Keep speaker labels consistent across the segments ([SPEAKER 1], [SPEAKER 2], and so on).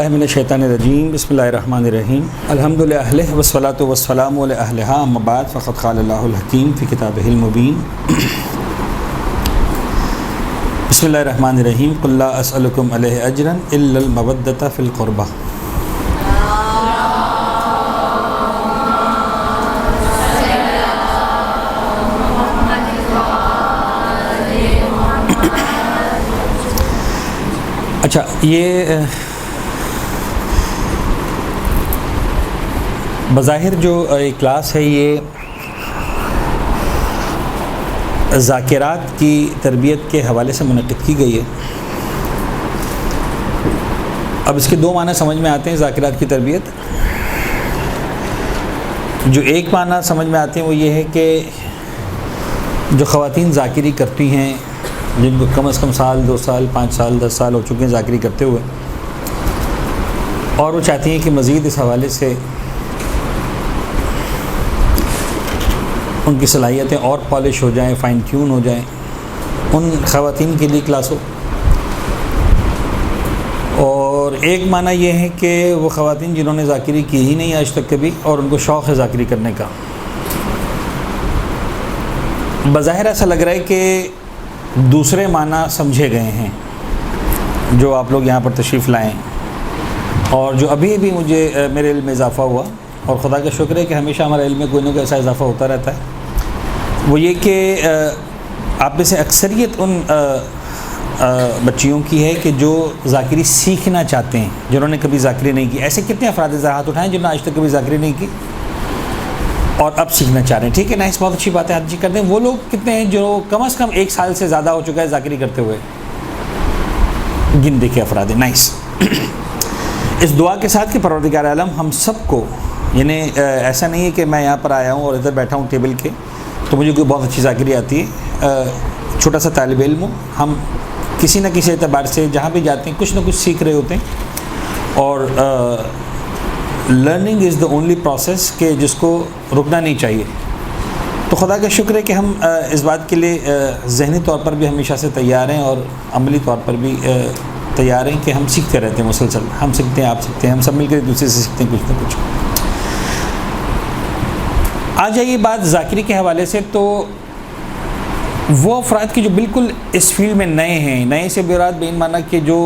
[SPEAKER 1] باللہ من الشیطان الرجیم بسم اللہ الرحمن الرحیم الحمد للہ والصلاة والسلام علی اہلہا اما بعد فقد قال اللہ الحکیم فی کتابہ المبین بسم اللہ الرحمن الرحیم قل لا اسألکم علیہ اجرا الا المودۃ فی القربہ. اچھا، یہ بظاہر جو کلاس ہے یہ ذاکرات کی تربیت کے حوالے سے منعقد کی گئی ہے. اب اس کے دو معنی سمجھ میں آتے ہیں ذاکرات کی تربیت. جو ایک معنی سمجھ میں آتے ہیں وہ یہ ہے کہ جو خواتین ذاکری کرتی ہیں، جن کو کم از کم سال 2 سال 5 سال 10 سال ہو چکے ہیں ذاکری کرتے ہوئے، اور وہ چاہتی ہیں کہ مزید اس حوالے سے ان کی صلاحیتیں اور پالش ہو جائیں، فائن ٹیون ہو جائیں، ان خواتین کے لیے کلاس ہو. اور ایک معنی یہ ہے کہ وہ خواتین جنہوں نے ذاکری کی ہی نہیں آج تک کبھی، اور ان کو شوق ہے ذاکری کرنے کا. بظاہر ایسا لگ رہا ہے کہ دوسرے معنی سمجھے گئے ہیں جو آپ لوگ یہاں پر تشریف لائیں، اور جو ابھی بھی مجھے میرے علم میں اضافہ ہوا، اور خدا کا شکر ہے کہ ہمیشہ ہمارے علم میں کوئی نہ کوئی ایسا اضافہ ہوتا رہتا ہے، وہ یہ کہ آپ میں سے اکثریت ان بچیوں کی ہے کہ جو ذاکری سیکھنا چاہتے ہیں، جنہوں نے کبھی ذاکری نہیں کی. ایسے کتنے افراد ذرا ہاتھ اٹھائیں جنہوں نے آج تک کبھی ذاکری نہیں کی اور اب سیکھنا چاہ رہے ہیں؟ ٹھیک ہے، نائس، بہت اچھی بات ہے، ہاتھ کر دیں. وہ لوگ کتنے ہیں جو کم از کم 1 سال سے زیادہ ہو چکا ہے ذاکری کرتے ہوئے؟ گن دیکھے افراد، نائس. اس دعا کے ساتھ کہ پروردگار عالم ہم سب کو، یعنی ایسا نہیں ہے کہ میں یہاں پر آیا ہوں اور ادھر بیٹھا ہوں ٹیبل کے تو مجھے کوئی بہت اچھی ذاکری آتی ہے. چھوٹا سا طالب علم ہوں، ہم کسی نہ کسی اعتبار سے جہاں بھی جاتے ہیں کچھ نہ کچھ سیکھ رہے ہوتے ہیں، اور learning is the only process کہ جس کو رکنا نہیں چاہیے. تو خدا کا شکر ہے کہ ہم اس بات کے لیے ذہنی طور پر بھی ہمیشہ سے تیار ہیں اور عملی طور پر بھی تیار ہیں کہ ہم سیکھتے رہتے ہیں مسلسل. ہم سیکھتے ہیں، آپ سیکھتے ہیں، ہم سب مل کر ایک دوسرے سے سیکھتے ہیں کچھ نہ کچھ. آ جائیے بات ذاکری کے حوالے سے، تو وہ افراد کی جو بالکل اس فیلڈ میں نئے ہیں، نئے سے براد بین معنی کہ جو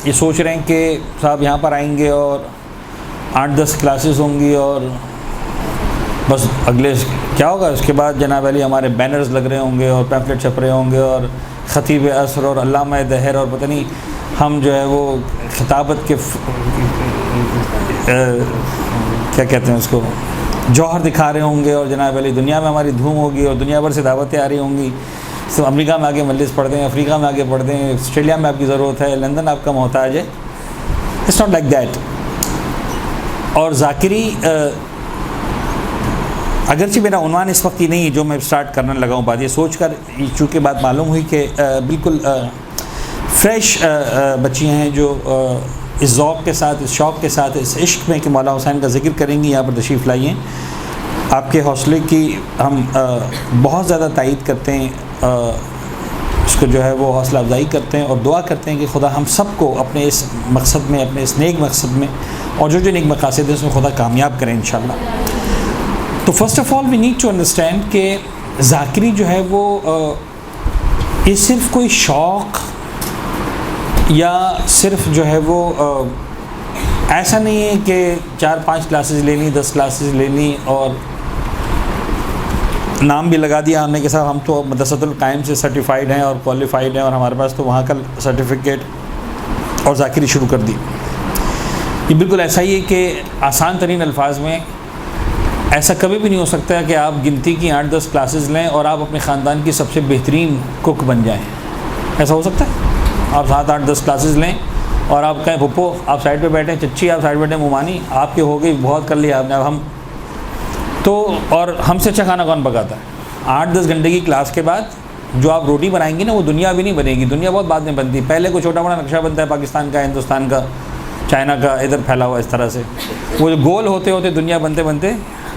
[SPEAKER 1] یہ سوچ رہے ہیں کہ صاحب یہاں پر آئیں گے اور 8-10 کلاسز ہوں گی اور بس اگلے کیا ہوگا اس کے بعد جناب علی ہمارے بینرز لگ رہے ہوں گے اور پیمفلیٹ چھپ رہے ہوں گے اور خطیب عصر اور علامہ دہر اور پتہ نہیں ہم جو ہے وہ خطابت کے کیا کہتے ہیں اس کو جوہر دکھا رہے ہوں گے، اور جناب علی دنیا میں ہماری دھوم ہوگی اور دنیا بھر سے دعوتیں آ رہی ہوں گی. تو امریکہ میں آگے مجلس پڑھ دیں، افریقہ میں آگے پڑھ دیں، آسٹریلیا میں آپ کی ضرورت ہے، لندن آپ کا محتاج ہے. It's not like that. اور ذاکری اگرچہ میرا عنوان اس وقت ہی نہیں ہے جو میں اسٹارٹ کرنے لگا ہوں، بات یہ سوچ کر چونکہ بات معلوم ہوئی کہ بالکل فریش بچیاں ہیں جو اس ذوق کے ساتھ، اس شوق کے ساتھ، اس عشق میں کہ مولا حسین کا ذکر کریں گی، یہاں پر تشریف لائی ہیں. آپ کے حوصلے کی ہم بہت زیادہ تائید کرتے ہیں، اس کو جو ہے وہ حوصلہ افزائی کرتے ہیں اور دعا کرتے ہیں کہ خدا ہم سب کو اپنے اس مقصد میں، اپنے اس نیک مقصد میں، اور جو نیک مقاصد ہیں اس میں خدا کامیاب کریں انشاءاللہ. تو first of all we need to understand کہ ذاکری جو ہے وہ یہ صرف کوئی شوق یا صرف جو ہے وہ ایسا نہیں ہے کہ 4-5 کلاسز لینی، 10 کلاسز لینی اور نام بھی لگا دیا ہم نے کہ صاحب ہم تو مدرسۃ القائم سے سرٹیفائیڈ ہیں اور کوالیفائیڈ ہیں اور ہمارے پاس تو وہاں کا سرٹیفکیٹ، اور ذاکری شروع کر دی. یہ بالکل ایسا ہی ہے کہ آسان ترین الفاظ میں ایسا کبھی بھی نہیں ہو سکتا کہ آپ گنتی کی 8-10 کلاسز لیں اور آپ اپنے خاندان کی سب سے بہترین کک بن جائیں. ایسا ہو سکتا ہے؟ آپ 7-8-10 کلاسز لیں اور آپ کہیں پھپھو آپ سائڈ پہ بیٹھیں، چچی آپ سائڈ پہ بیٹھیں، ممانی آپ کی ہو گئی، بہت کر لیا آپ نے، اب ہم تو، اور ہم سے اچھا کھانا کون پکاتا ہے؟ 8-10 گھنٹے کی کلاس کے بعد جو آپ روٹی بنائیں گی نا وہ دنیا بھی نہیں بنے گی. دنیا بہت بعد میں بنتی ہے، پہلے کوئی چھوٹا بڑا نقشہ بنتا ہے پاکستان کا، ہندوستان کا، چائنا کا، ادھر پھیلا ہوا اس طرح سے. وہ جو گول ہوتے ہوتے دنیا بنتے بنتے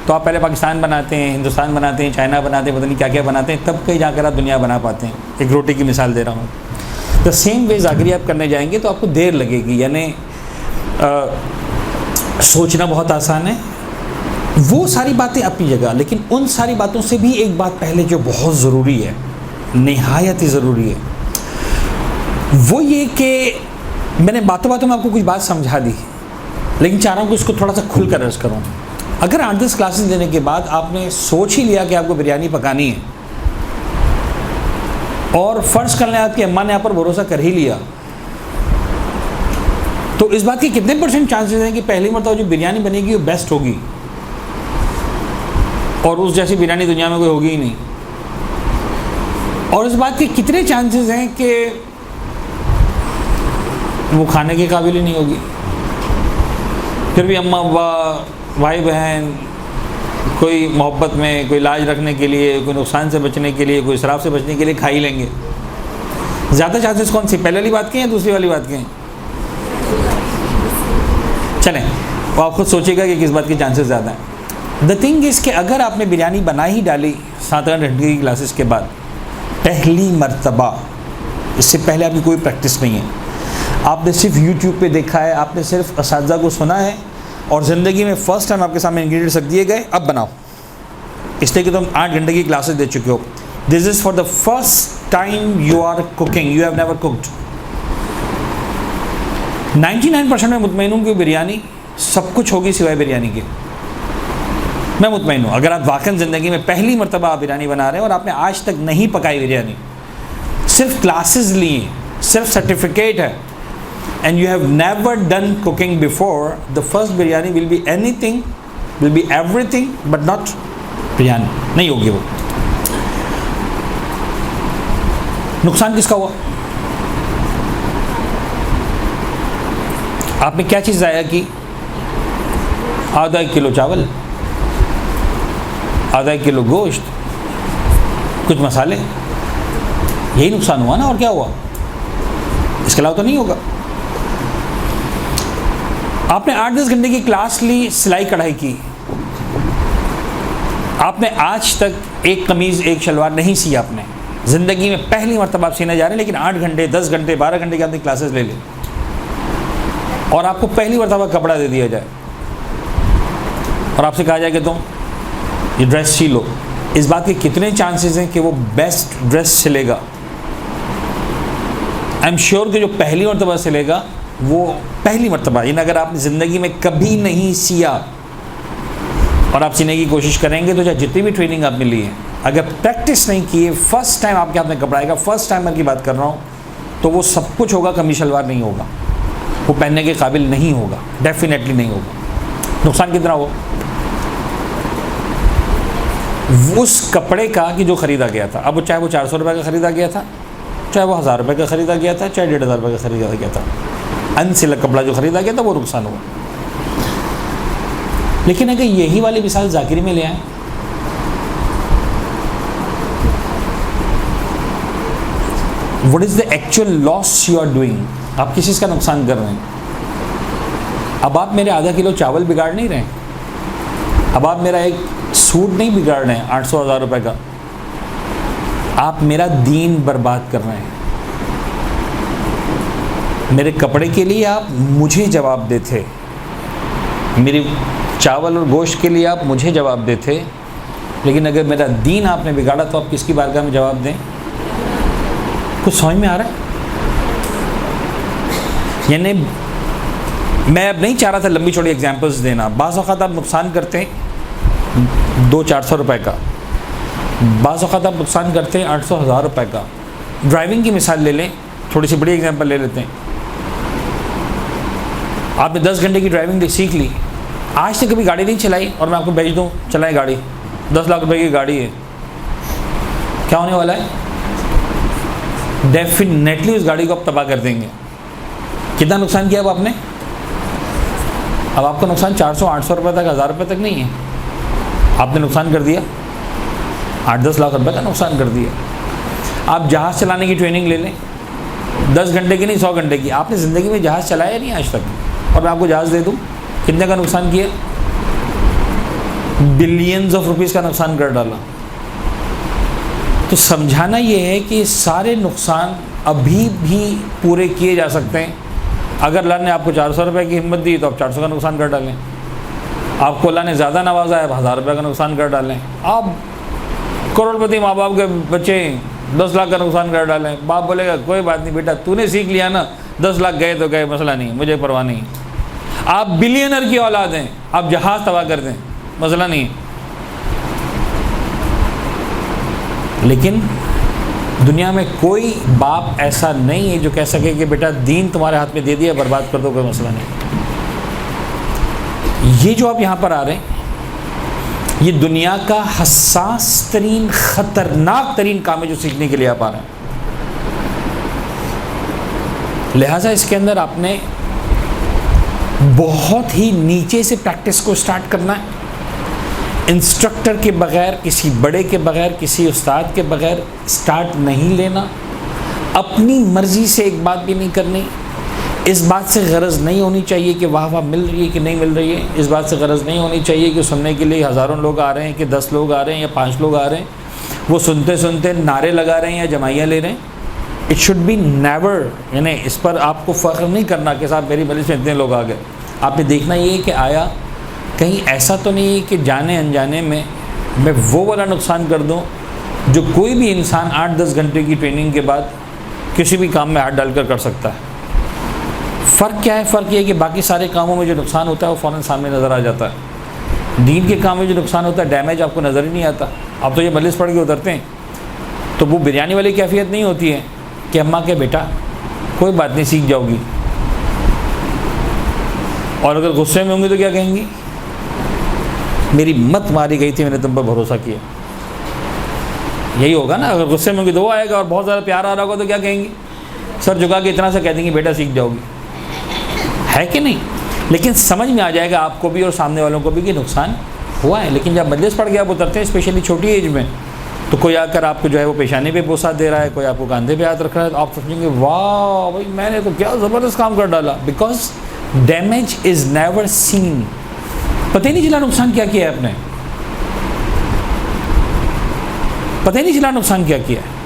[SPEAKER 1] تو آپ پہلے پاکستان بناتے ہیں، ہندوستان بناتے ہیں، چائنا بناتے ہیں، پتہ نہیں کیا کیا بناتے ہیں، تب کہیں جا کر آپ دنیا بنا پاتے ہیں. ایک روٹی کی مثال دے رہا ہوں. دا سیم وے ذاکری آپ کرنے جائیں گے تو آپ کو دیر لگے گی. یعنی سوچنا بہت آسان ہے، وہ ساری باتیں اپنی جگہ، لیکن ان ساری باتوں سے بھی ایک بات پہلے جو بہت ضروری ہے، نہایت ہی ضروری ہے، وہ یہ کہ میں نے باتوں میں آپ کو کچھ بات سمجھا دی، لیکن چاہ رہا ہوں کہ اس کو تھوڑا سا کھل کر عرض کروں. اگر 8-10 کلاسز دینے کے بعد آپ نے سوچ ہی لیا کہ آپ کو بریانی پکانی ہے، اور فرض کر لیں آپ کی اماں نے آپ پر بھروسہ کر ہی لیا، تو اس بات کے کتنے % چانسز ہیں کہ پہلی مرتبہ جو بریانی بنے گی وہ بیسٹ ہوگی، اور اس جیسی بریانی دنیا میں کوئی ہوگی ہی نہیں. اور اس بات کے کتنے چانسز ہیں کہ وہ کھانے کے قابل ہی نہیں ہوگی. پھر بھی اماں ابا بھائی بہن کوئی محبت میں، کوئی لاج رکھنے کے لیے، کوئی نقصان سے بچنے کے لیے، کوئی اسراف سے بچنے کے لیے کھا ہی لیں گے. زیادہ چانسز کون سی، پہلے والی بات کے ہیں یا دوسری والی بات کے ہیں؟ چلیں وہ آپ خود سوچیے گا کہ کس بات کے چانسز زیادہ ہیں. دا تھنگ از کہ اگر آپ نے بریانی بنا ہی ڈالی 7-8 گھنٹے کی کلاسز کے بعد، پہلی مرتبہ، اس سے پہلے آپ کی کوئی پریکٹس نہیں ہے، آپ نے صرف یوٹیوب پہ دیکھا ہے، آپ نے صرف اساتذہ کو سنا ہے، اور زندگی میں فرسٹ ٹائم آپ کے سامنے انگریڈینٹس رکھ دیے گئے، اب بناؤ، اس لیے کہ تم 8 گھنٹے کی کلاسز دے چکے ہو. This is for the first time you are cooking, you have never cooked. 99% میں مطمئن ہوں کہ بریانی سب کچھ ہوگی سوائے بریانی کے. میں مطمئن ہوں اگر آپ واقعی زندگی میں پہلی مرتبہ آپ بریانی بنا رہے ہیں اور آپ نے آج تک نہیں پکائی بریانی، صرف کلاسز لیے، صرف سرٹیفکیٹ ہے، and you have never done cooking before, the first biryani will be anything, will be everything but not biryani. نہیں ہوگی. وہ نقصان کس کا ہوا؟ آپ نے کیا چیز ضائع کی؟ آدھا کلو چاول، آدھا کلو گوشت، کچھ مسالے، یہی نقصان ہوا نا، اور کیا ہوا؟ اس کے علاوہ تو نہیں ہوگا. آپ نے 8-10 گھنٹے کی کلاس لی، سلائی کڑھائی کی، آپ نے آج تک ایک قمیض ایک شلوار نہیں سی، آپ نے زندگی میں پہلی مرتبہ آپ سینے جا رہے ہیں، لیکن 8 گھنٹے 10 گھنٹے 12 گھنٹے کی آپ نے کلاسز لے لی، اور آپ کو پہلی مرتبہ کپڑا دے دیا جائے اور آپ سے کہا جائے کہ تم یہ ڈریس سی لو. اس بات کے کتنے چانسز ہیں کہ وہ بیسٹ ڈریس سلے گا؟ آئی ایم شیور کہ جو پہلی مرتبہ سلے گا وہ پہلی مرتبہ، یعنی اگر آپ نے زندگی میں کبھی نہیں سیا اور آپ سینے کی کوشش کریں گے تو چاہے جتنی بھی ٹریننگ آپ نے لی ہے، اگر پریکٹس نہیں کی ہے، فرسٹ ٹائم آپ کے ہاتھ میں کپڑا آئے گا، فرسٹ ٹائمر کی بات کر رہا ہوں، تو وہ سب کچھ ہوگا، قمیص شلوار نہیں ہوگا، وہ پہننے کے قابل نہیں ہوگا، ڈیفینیٹلی نہیں ہوگا. نقصان کتنا ہو اس کپڑے کا کہ جو خریدا گیا تھا، اب چاہے وہ 400 روپے کا خریدا گیا تھا، چاہے وہ 1000 روپے کا خریدا گیا تھا، چاہے 1500 روپے کا خریدا گیا تھا، انسلک کپڑا جو خریدا گیا تھا وہ نقصان ہوا. لیکن اگر یہی والی مثال ذاکری میں لے آئیں، what is the actual loss you are doing؟ آپ کس چیز کا نقصان کر رہے ہیں؟ اب آپ میرے آدھا کلو چاول بگاڑ نہیں رہے ہیں، اب آپ میرا ایک سوٹ نہیں بگاڑ رہے ہیں 800-1000 روپے کا، آپ میرا دین برباد کر رہے ہیں. میرے کپڑے کے لیے آپ مجھے جواب دے تھے، میری چاول اور گوشت کے لیے آپ مجھے جواب دے تھے، لیکن اگر میرا دین آپ نے بگاڑا تو آپ کس کی بارگاہ میں جواب دیں؟ کچھ سمجھ میں آ رہا ہے؟ یعنی میں اب نہیں چاہ رہا تھا لمبی چوڑی ایگزامپلس دینا. بعض اوقات آپ نقصان کرتے ہیں 200-400 روپے کا، بعض اوقات آپ نقصان کرتے ہیں 800-1000 روپے کا. ڈرائیونگ کی مثال لے لیں، تھوڑی سی بڑی ایگزامپل لے لیتے ہیں. آپ نے 10 گھنٹے کی ڈرائیونگ سیکھ لی، آج تک کبھی گاڑی نہیں چلائی، اور میں آپ کو بھیج دوں چلائیں گاڑی، 10 لاکھ روپے کی گاڑی ہے، کیا ہونے والا ہے؟ ڈیفینیٹلی اس گاڑی کو آپ تباہ کر دیں گے. کتنا نقصان کیا اب آپ نے؟ اب آپ کا نقصان 400-800 روپے تک، 1000 روپے تک نہیں ہے، آپ نے نقصان کر دیا 8-10 لاکھ روپے کا نقصان کر دیا. آپ جہاز چلانے کی ٹریننگ لے لیں، 10 گھنٹے کی نہیں 100 گھنٹے کی. آپ نے زندگی میں جہاز چلایا نہیں آج تک، اور میں آپ کو جہاز دے دوں، کتنے کا نقصان کیا؟ بلینز آف روپیز کا نقصان کر ڈالا. تو سمجھانا یہ ہے کہ سارے نقصان ابھی بھی پورے کیے جا سکتے ہیں اگر اللہ نے آپ کو 400 روپے کی ہمت دی تو آپ 400 کا نقصان کر ڈالیں. آپ کو اللہ نے زیادہ نوازا ہے، 1000 روپے کا نقصان کر ڈالیں. آپ کروڑ پتی ماں باپ کے بچے 10 لاکھ کا نقصان کر ڈالیں. باپ بولے گا کوئی بات نہیں بیٹا، تو نے سیکھ لیا نا، 10 لاکھ گئے تو گئے، مسئلہ نہیں، مجھے پرواہ نہیں. آپ بلینر کی اولاد ہیں، آپ جہاز تباہ کر دیں، مسئلہ نہیں. لیکن دنیا میں کوئی باپ ایسا نہیں ہے جو کہہ سکے کہ بیٹا دین تمہارے ہاتھ میں دے دیا، برباد کر دو، کوئی مسئلہ نہیں. یہ جو آپ یہاں پر آ رہے ہیں، یہ دنیا کا حساس ترین خطرناک ترین کام ہے جو سیکھنے کے لیے آپ آ رہے ہیں. لہٰذا اس کے اندر آپ نے بہت ہی نیچے سے پریکٹس کو سٹارٹ کرنا ہے. انسٹرکٹر کے بغیر، کسی بڑے کے بغیر، کسی استاد کے بغیر سٹارٹ نہیں لینا. اپنی مرضی سے ایک بات بھی نہیں کرنی. اس بات سے غرض نہیں ہونی چاہیے کہ واہ واہ مل رہی ہے کہ نہیں مل رہی ہے. اس بات سے غرض نہیں ہونی چاہیے کہ سننے کے لیے ہزاروں لوگ آ رہے ہیں کہ 10 لوگ آ رہے ہیں یا 5 لوگ آ رہے ہیں، وہ سنتے سنتے نعرے لگا رہے ہیں یا جمائیاں لے رہے ہیں. اٹ شوڈ بی نیور، یعنی اس پر آپ کو فخر نہیں کرنا کہ صاحب میری مجلس میں اتنے لوگ آ گئے. آپ نے دیکھنا یہ ہے کہ آیا کہیں ایسا تو نہیں ہے کہ جانے انجانے میں وہ والا نقصان کر دوں جو کوئی بھی انسان 8-10 گھنٹے کی ٹریننگ کے بعد کسی بھی کام میں ہاتھ ڈال کر سکتا ہے. فرق کیا ہے؟ فرق یہ ہے کہ باقی سارے کاموں میں جو نقصان ہوتا ہے وہ فوراً سامنے نظر آ جاتا ہے. دین کے کام میں جو نقصان ہوتا ہے، ڈیمیج آپ کو نظر ہی نہیں آتا. آپ تو یہ مجلس پڑھ کے اترتے ہیں تو وہ بریانی والی کیفیت نہیں ہوتی ہے کہ اماں کے بیٹا کوئی بات نہیں سیکھ جاؤ گی، اور اگر غصے میں ہوں گی تو کیا کہیں گی؟ میری مت ماری گئی تھی، میں نے تم پر بھروسہ کیا. یہی ہوگا نا. اگر غصے میں ہوں گی تو وہ آئے گا، اور بہت زیادہ پیار آ رہا ہوگا تو کیا کہیں گی؟ سر جھکا کے اتنا سا کہہ دیں گے بیٹا سیکھ جاؤ گی، ہے کہ نہیں؟ لیکن سمجھ میں آ جائے گا آپ کو بھی اور سامنے والوں کو بھی کہ نقصان ہوا ہے. لیکن جب مجلس پڑھ کے آپ اترتے ہیں اسپیشلی چھوٹی ایج میں، تو کوئی آ کر آپ کو جو ہے وہ پیشانی پہ بوسہ دے رہا ہے، کوئی آپ کو کاندھے پہ ہاتھ رکھ رہا ہے، تو آپ سمجھیں گے واہ بھائی میں نے تو کیا زبردست کام کر ڈالا. Because damage is never seen. پتہ ہی نہیں چلا نقصان کیا کیا ہے آپ نے، پتہ ہی نہیں چلا نقصان کیا کیا ہے.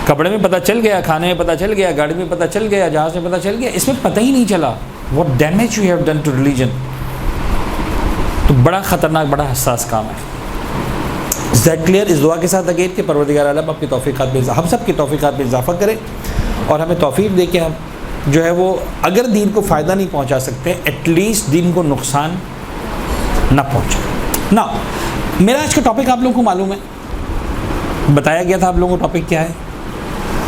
[SPEAKER 1] کپڑے میں پتہ چل گیا، کھانے میں پتہ چل گیا، گاڑی میں پتہ چل گیا، جہاز میں پتہ چل گیا، اس میں پتہ ہی نہیں چلا what damage you have done to religion. تو بڑا خطرناک، بڑا حساس کام ہے. Is that clear؟ اس دعا کے ساتھ اگین کہ پروردگار عالم اپنی توفیقات میں ہم سب کی توفیقات میں اضافہ کرے اور ہمیں توفیق دے کے ہم جو ہے وہ اگر دین کو فائدہ نہیں پہنچا سکتے ایٹ لیسٹ دین کو نقصان نہ پہنچے. نا میرا آج کا ٹاپک آپ لوگوں کو معلوم ہے، بتایا گیا تھا آپ لوگوں کو ٹاپک کیا ہے.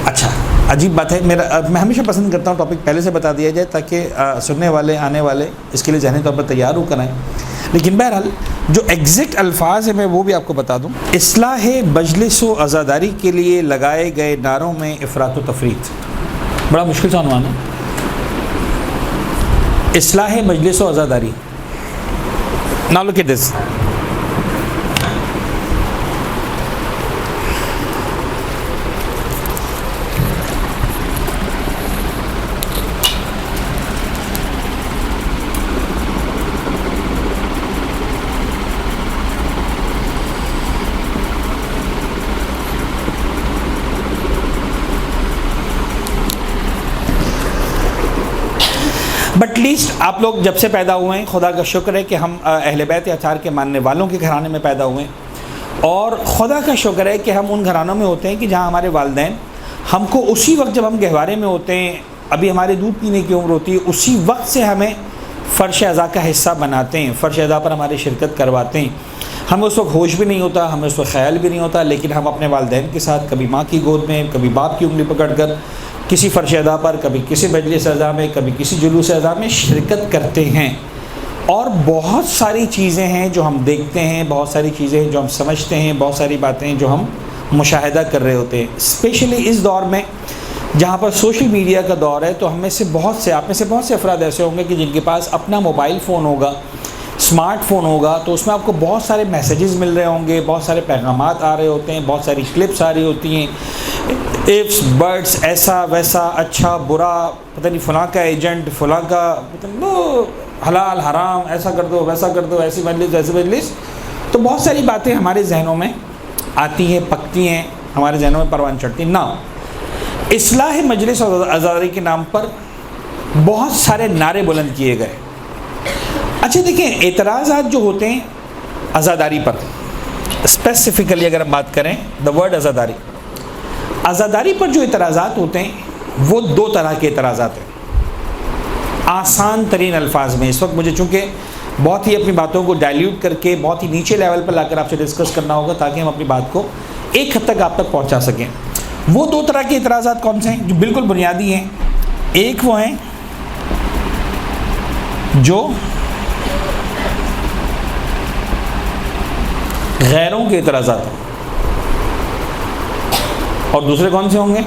[SPEAKER 1] اچھا عجیب بات ہے، میں ہمیشہ پسند کرتا ہوں ٹاپک پہلے سے بتا دیا جائے تاکہ سننے والے آنے والے اس کے لیے ذہنی طور پر تیار ہو کر آئیں. لیکن بہرحال جو ایگزیکٹ الفاظ ہیں میں وہ بھی آپ کو بتا دوں. اصلاح مجلس و عزاداری کے لیے لگائے گئے نعروں میں افراط و تفریط. بڑا مشکل سا عنوان ہے، اصلاح مجلس و عزاداری. Now look at this. But list آپ لوگ جب سے پیدا ہوئے ہیں خدا کا شکر ہے کہ ہم اہل بیت اطہار کے ماننے والوں کے گھرانے میں پیدا ہوئے ہیں، اور خدا کا شکر ہے کہ ہم ان گھرانوں میں ہوتے ہیں کہ جہاں ہمارے والدین ہم کو اسی وقت جب ہم گہوارے میں ہوتے ہیں، ابھی ہمارے دودھ پینے کی عمر ہوتی ہے، اسی وقت سے ہمیں فرش اعضاء کا حصہ بناتے ہیں، فرش اعضاء پر ہماری شرکت کرواتے ہیں. ہمیں اس وقت ہوش بھی نہیں ہوتا، ہمیں اس وقت خیال بھی نہیں ہوتا، لیکن ہم اپنے والدین کے ساتھ کبھی ماں کی گود میں، کبھی باپ کی انگلی پکڑ کر کسی فرش اعضاء پر، کبھی کسی مجلس اعضاء میں، کبھی کسی جلوس اعضاء میں شرکت کرتے ہیں. اور بہت ساری چیزیں ہیں جو ہم دیکھتے ہیں، بہت ساری چیزیں ہیں جو ہم سمجھتے ہیں، بہت ساری باتیں جو ہم مشاہدہ کر رہے ہوتے ہیں. اسپیشلی اس دور میں جہاں پر سوشل میڈیا کا دور ہے، تو ہم میں سے بہت سے، آپ میں سے بہت سے افراد ایسے ہوں گے کہ جن کے پاس اپنا موبائل فون ہوگا، اسمارٹ فون ہوگا، تو اس میں آپ کو بہت سارے میسیجز مل رہے ہوں گے، بہت سارے پیغامات آ رہے ہوتے ہیں، بہت ساری کلپس آ رہی ہوتی ہیں، ایفس برڈس، ایسا ویسا، اچھا برا، پتہ نہیں فلاں کا ایجنٹ، فلاں کا حلال حرام، ایسا کر دو ویسا کر دو، ایسی مجلس ویسی مجلس. تو بہت ساری باتیں ہمارے ذہنوں میں آتی ہیں، پکتی ہیں، ہمارے ذہنوں میں پروان چڑھتی ہیں. نا اصلاح مجلس اور عزاداری کے نام پر بہت سارے نعرے بلند کیے گئے. اچھا دیکھیں، اعتراضات جو ہوتے ہیں عزاداری پر، اسپیسیفکلی اگر ہم بات کریں دا ورڈ عزاداری پر جو اعتراضات ہوتے ہیں وہ دو طرح کے اعتراضات ہیں. آسان ترین الفاظ میں اس وقت مجھے چونکہ بہت ہی اپنی باتوں کو ڈائلیوٹ کر کے بہت ہی نیچے لیول پر لا کر آپ سے ڈسکس کرنا ہوگا تاکہ ہم اپنی بات کو ایک حد تک آپ تک پہنچا سکیں. وہ دو طرح کے اعتراضات کون سے ہیں جو بالکل بنیادی ہیں؟ ایک وہ ہیں جو غیروں کے اعتراضات ہیں، اور دوسرے کون سے ہوں گے؟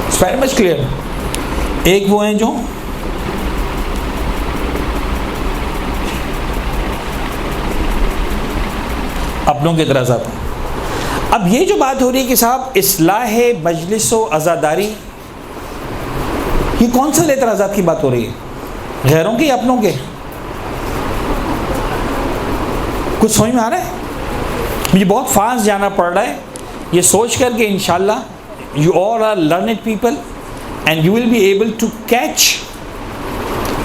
[SPEAKER 1] It's very much clear. ایک وہ ہیں جو اپنوں کے اعتراضات ہیں. اب یہ جو بات ہو رہی ہے کہ صاحب اصلاح مجلس و عزاداری، یہ کون سے اعتراضات کی بات ہو رہی ہے؟ غیروں کے یا اپنوں کے؟ کچھ سمجھ میں آ رہا ہے؟ مجھے بہت فاسٹ جانا پڑ رہا ہے یہ سوچ کر کہ انشاءاللہ you all are learned people and you will be able to catch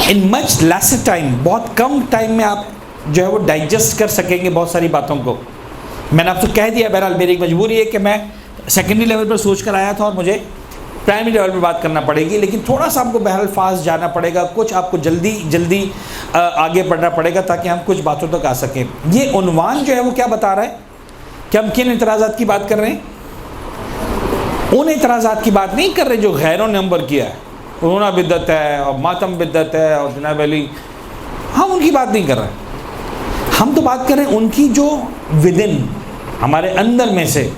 [SPEAKER 1] in much lesser time. بہت کم ٹائم میں آپ جو ہے وہ ڈائجسٹ کر سکیں گے بہت ساری باتوں کو. میں نے آپ سے کہہ دیا، بہرحال میری ایک مجبوری ہے کہ میں سیکنڈری لیول پر سوچ کر آیا تھا اور مجھے پرائمری لیول پر بات کرنا پڑے گی، لیکن تھوڑا سا آپ کو بہرحال فاسٹ جانا پڑے گا، کچھ آپ کو جلدی آگے بڑھنا پڑے گا تاکہ ہم کچھ باتوں تک آ سکیں. یہ عنوان جو ہے وہ کیا بتا رہا ہے کہ ہم کن اعتراضات کی بات کر رہے ہیں؟ ان اعتراضات کی بات نہیں کر رہے جو غیروں نے نمبر کیا ہے، رونا بدعت ہے اور ماتم بدعت ہے اور جناب علی، ہم ان کی بات نہیں کر رہے. ہم تو بات کر رہے ہیں ان کی جو ودن ہمارے اندر میں سے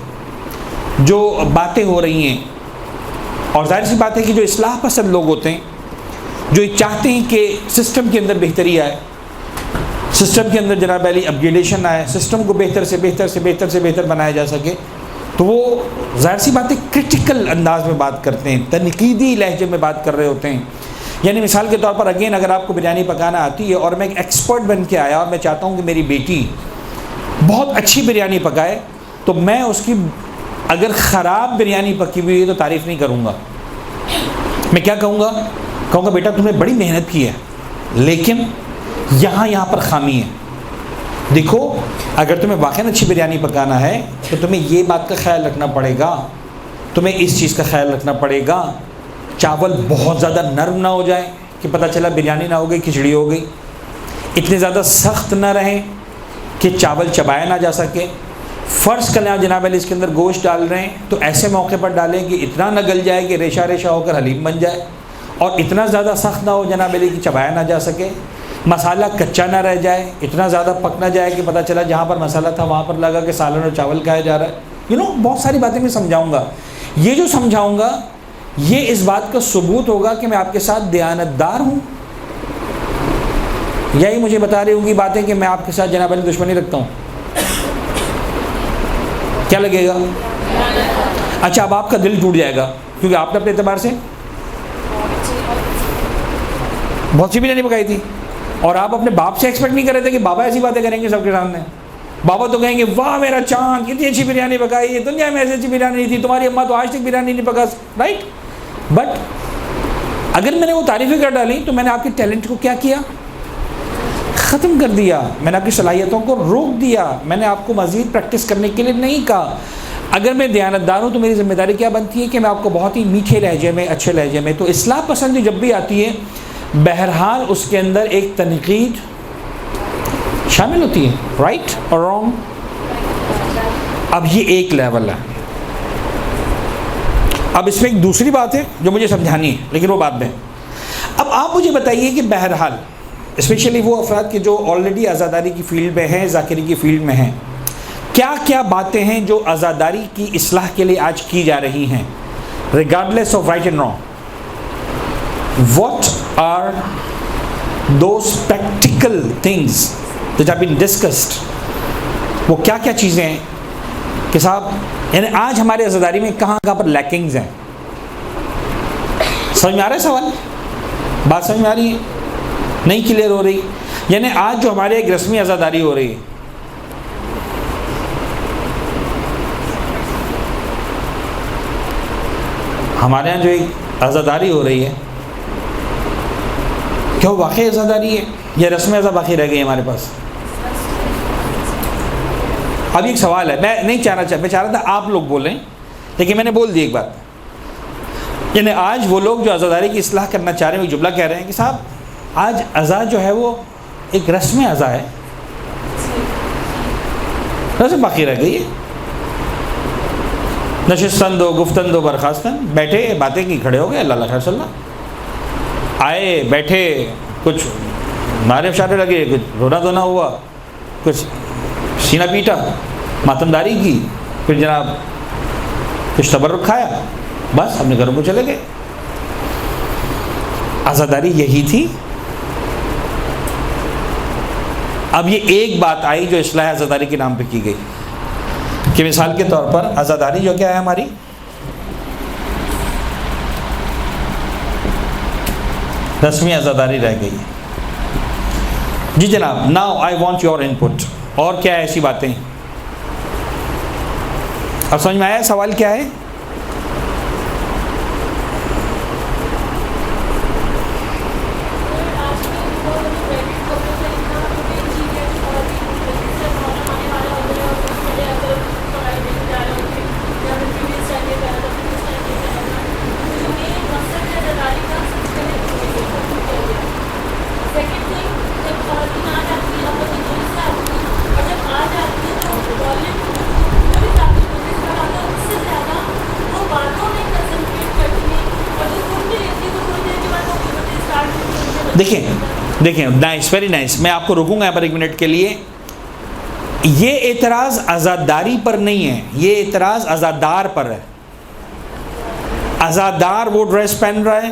[SPEAKER 1] جو باتیں ہو رہی ہیں. اور ظاہر سی بات ہے کہ جو اصلاح پسند لوگ ہوتے ہیں، جو چاہتے ہیں کہ سسٹم کے اندر بہتری آئے، سسٹم کے اندر جناب علی اپگریڈیشن آئے، سسٹم کو بہتر سے بہتر بنایا جا سکے، تو وہ ظاہر سی بات ہے کرٹیکل انداز میں بات کرتے ہیں، تنقیدی لہجے میں بات کر رہے ہوتے ہیں. یعنی مثال کے طور پر اگین اگر آپ کو بریانی پکانا آتی ہے اور میں ایک ایکسپرٹ بن کے آیا اور میں چاہتا ہوں کہ میری بیٹی بہت اچھی بریانی پکائے، تو میں اس کی اگر خراب بریانی پکی ہوئی ہے تو تعریف نہیں کروں گا. میں کیا کہوں گا بیٹا تم نے بڑی محنت کی ہے لیکن یہاں پر خامی ہے. دیکھو اگر تمہیں واقعاً اچھی بریانی پکانا ہے تو تمہیں یہ بات کا خیال رکھنا پڑے گا، تمہیں اس چیز کا خیال رکھنا پڑے گا چاول بہت زیادہ نرم نہ ہو جائے کہ پتہ چلا بریانی نہ ہو گئی کھچڑی ہو گئی، اتنے زیادہ سخت نہ رہیں کہ چاول چبایا نہ جا سکے. فرض کریں آپ جناب علی اس کے اندر گوشت ڈال رہے ہیں تو ایسے موقع پر ڈالیں کہ اتنا نہ گل جائے کہ ریشہ ہو کر حلیم بن جائے، اور اتنا زیادہ سخت نہ ہو جناب علی کہ چبایا نہ جا سکے. مسالہ کچا نہ رہ جائے، اتنا زیادہ پک نہ جائے کہ پتہ چلا جہاں پر مسالہ تھا وہاں پر لگا کہ سالن اور چاول کھایا جا رہا ہے. بہت ساری باتیں میں سمجھاؤں گا. یہ جو سمجھاؤں گا یہ اس بات کا ثبوت ہوگا کہ میں آپ کے ساتھ دیانتدار ہوں، یہی مجھے بتا رہی ہوگی باتیں کہ میں آپ کے ساتھ جناب علی دشمنی رکھتا ہوں. کیا لگے گا؟ اچھا اب آپ کا دل ٹوٹ جائے گا کیونکہ آپ نے اپنے اعتبار سے بہت سی بریانی پکائی تھی اور آپ اپنے باپ سے ایکسپیکٹ نہیں کر رہے تھے کہ بابا ایسی باتیں کریں گے سب کے سامنے. بابا تو کہیں گے واہ میرا چاند کتنی اچھی بریانی پکائی ہے، دنیا میں ایسی اچھی بریانی نہیں تھی، تمہاری اماں تو آج تک بریانی نہیں پکا، رائٹ. بٹ اگر میں نے وہ تعریفیں کر ڈالی تو میں نے آپ کے ٹیلنٹ کو کیا کیا؟ ختم کر دیا. میں نے آپ کی صلاحیتوں کو روک دیا. میں نے آپ کو مزید پریکٹس کرنے کے لیے نہیں کہا. اگر میں دیانتدار ہوں تو میری ذمہ داری کیا بنتی ہے کہ میں آپ کو بہت ہی میٹھے لہجے میں، اچھے لہجے میں. تو اصلاح پسندی جب بھی آتی ہے بہرحال اس کے اندر ایک تنقید شامل ہوتی ہے، رائٹ اور رانگ. اب یہ ایک لیول ہے. اب اس میں ایک دوسری بات ہے جو مجھے سمجھانی ہے لیکن وہ بعد میں. اب آپ مجھے بتائیے کہ بہرحال اسپیشلی وہ افراد کے جو آلریڈی عزاداری کی فیلڈ میں ہیں، ذاکری کی فیلڈ میں ہیں، کیا کیا باتیں ہیں جو عزاداری کی اصلاح کے لیے آج کی جا رہی ہیں regardless of right and wrong. What are those practical things that have been discussed؟ وہ کیا کیا چیزیں ہیں کہ صاحب یعنی آج ہمارے عزاداری میں کہاں کہاں پر لیکنگز ہیں؟ سمجھ میں آ رہا ہے سوال؟ بات سمجھ میں آ رہی ہے؟ نہیں کلیئر ہو رہی؟ یعنی آج جو ہمارے ایک رسمی عزاداری ہو رہی ہے، ہمارے یہاں جو ایک عزاداری ہو رہی ہے کیا وہ واقعی عزاداری ہے یا رسم ازا باقی رہ گئی ہمارے پاس؟ اب ایک سوال ہے، میں نہیں میں چاہ رہا تھا آپ لوگ بولیں، لیکن میں نے بول دی ایک بات، یعنی آج وہ لوگ جو عزاداری کی اصلاح کرنا چاہ رہے ہیں وہ جملہ کہہ رہے ہیں کہ صاحب آج عزا جو ہے وہ ایک رسم عزا ہے، رسم باقی رہ گئی ہے، نشستن دو گفتن دو برخاستن، بیٹھے باتیں کی کھڑے ہو گئے، اللہ خیر صلی اللہ، آئے بیٹھے کچھ نعرے اشارے لگے، کچھ رونا دھونا ہوا، کچھ سینہ پیٹا، ماتمداری کی، پھر جناب کچھ تبرک کھایا، بس اپنے گھروں کو چلے گئے۔ عزاداری یہی تھی۔ اب یہ ایک بات آئی جو اصلاح عزاداری کے نام پہ کی گئی کہ مثال کے طور پر عزاداری جو کیا ہے ہماری رسمی عزاداری رہ گئی۔ جی جناب، now I want your in پٹ، اور کیا ہے ایسی باتیں؟ اب سمجھ میں آیا سوال کیا ہے؟ دیکھیں نائس، ویری نائس، میں آپ کو روکوں گا یہاں پر ایک منٹ کے لیے۔ یہ اعتراض عزاداری پر نہیں ہے، یہ اعتراض عزادار پر ہے۔ عزادار وہ ڈریس پہن رہا ہے،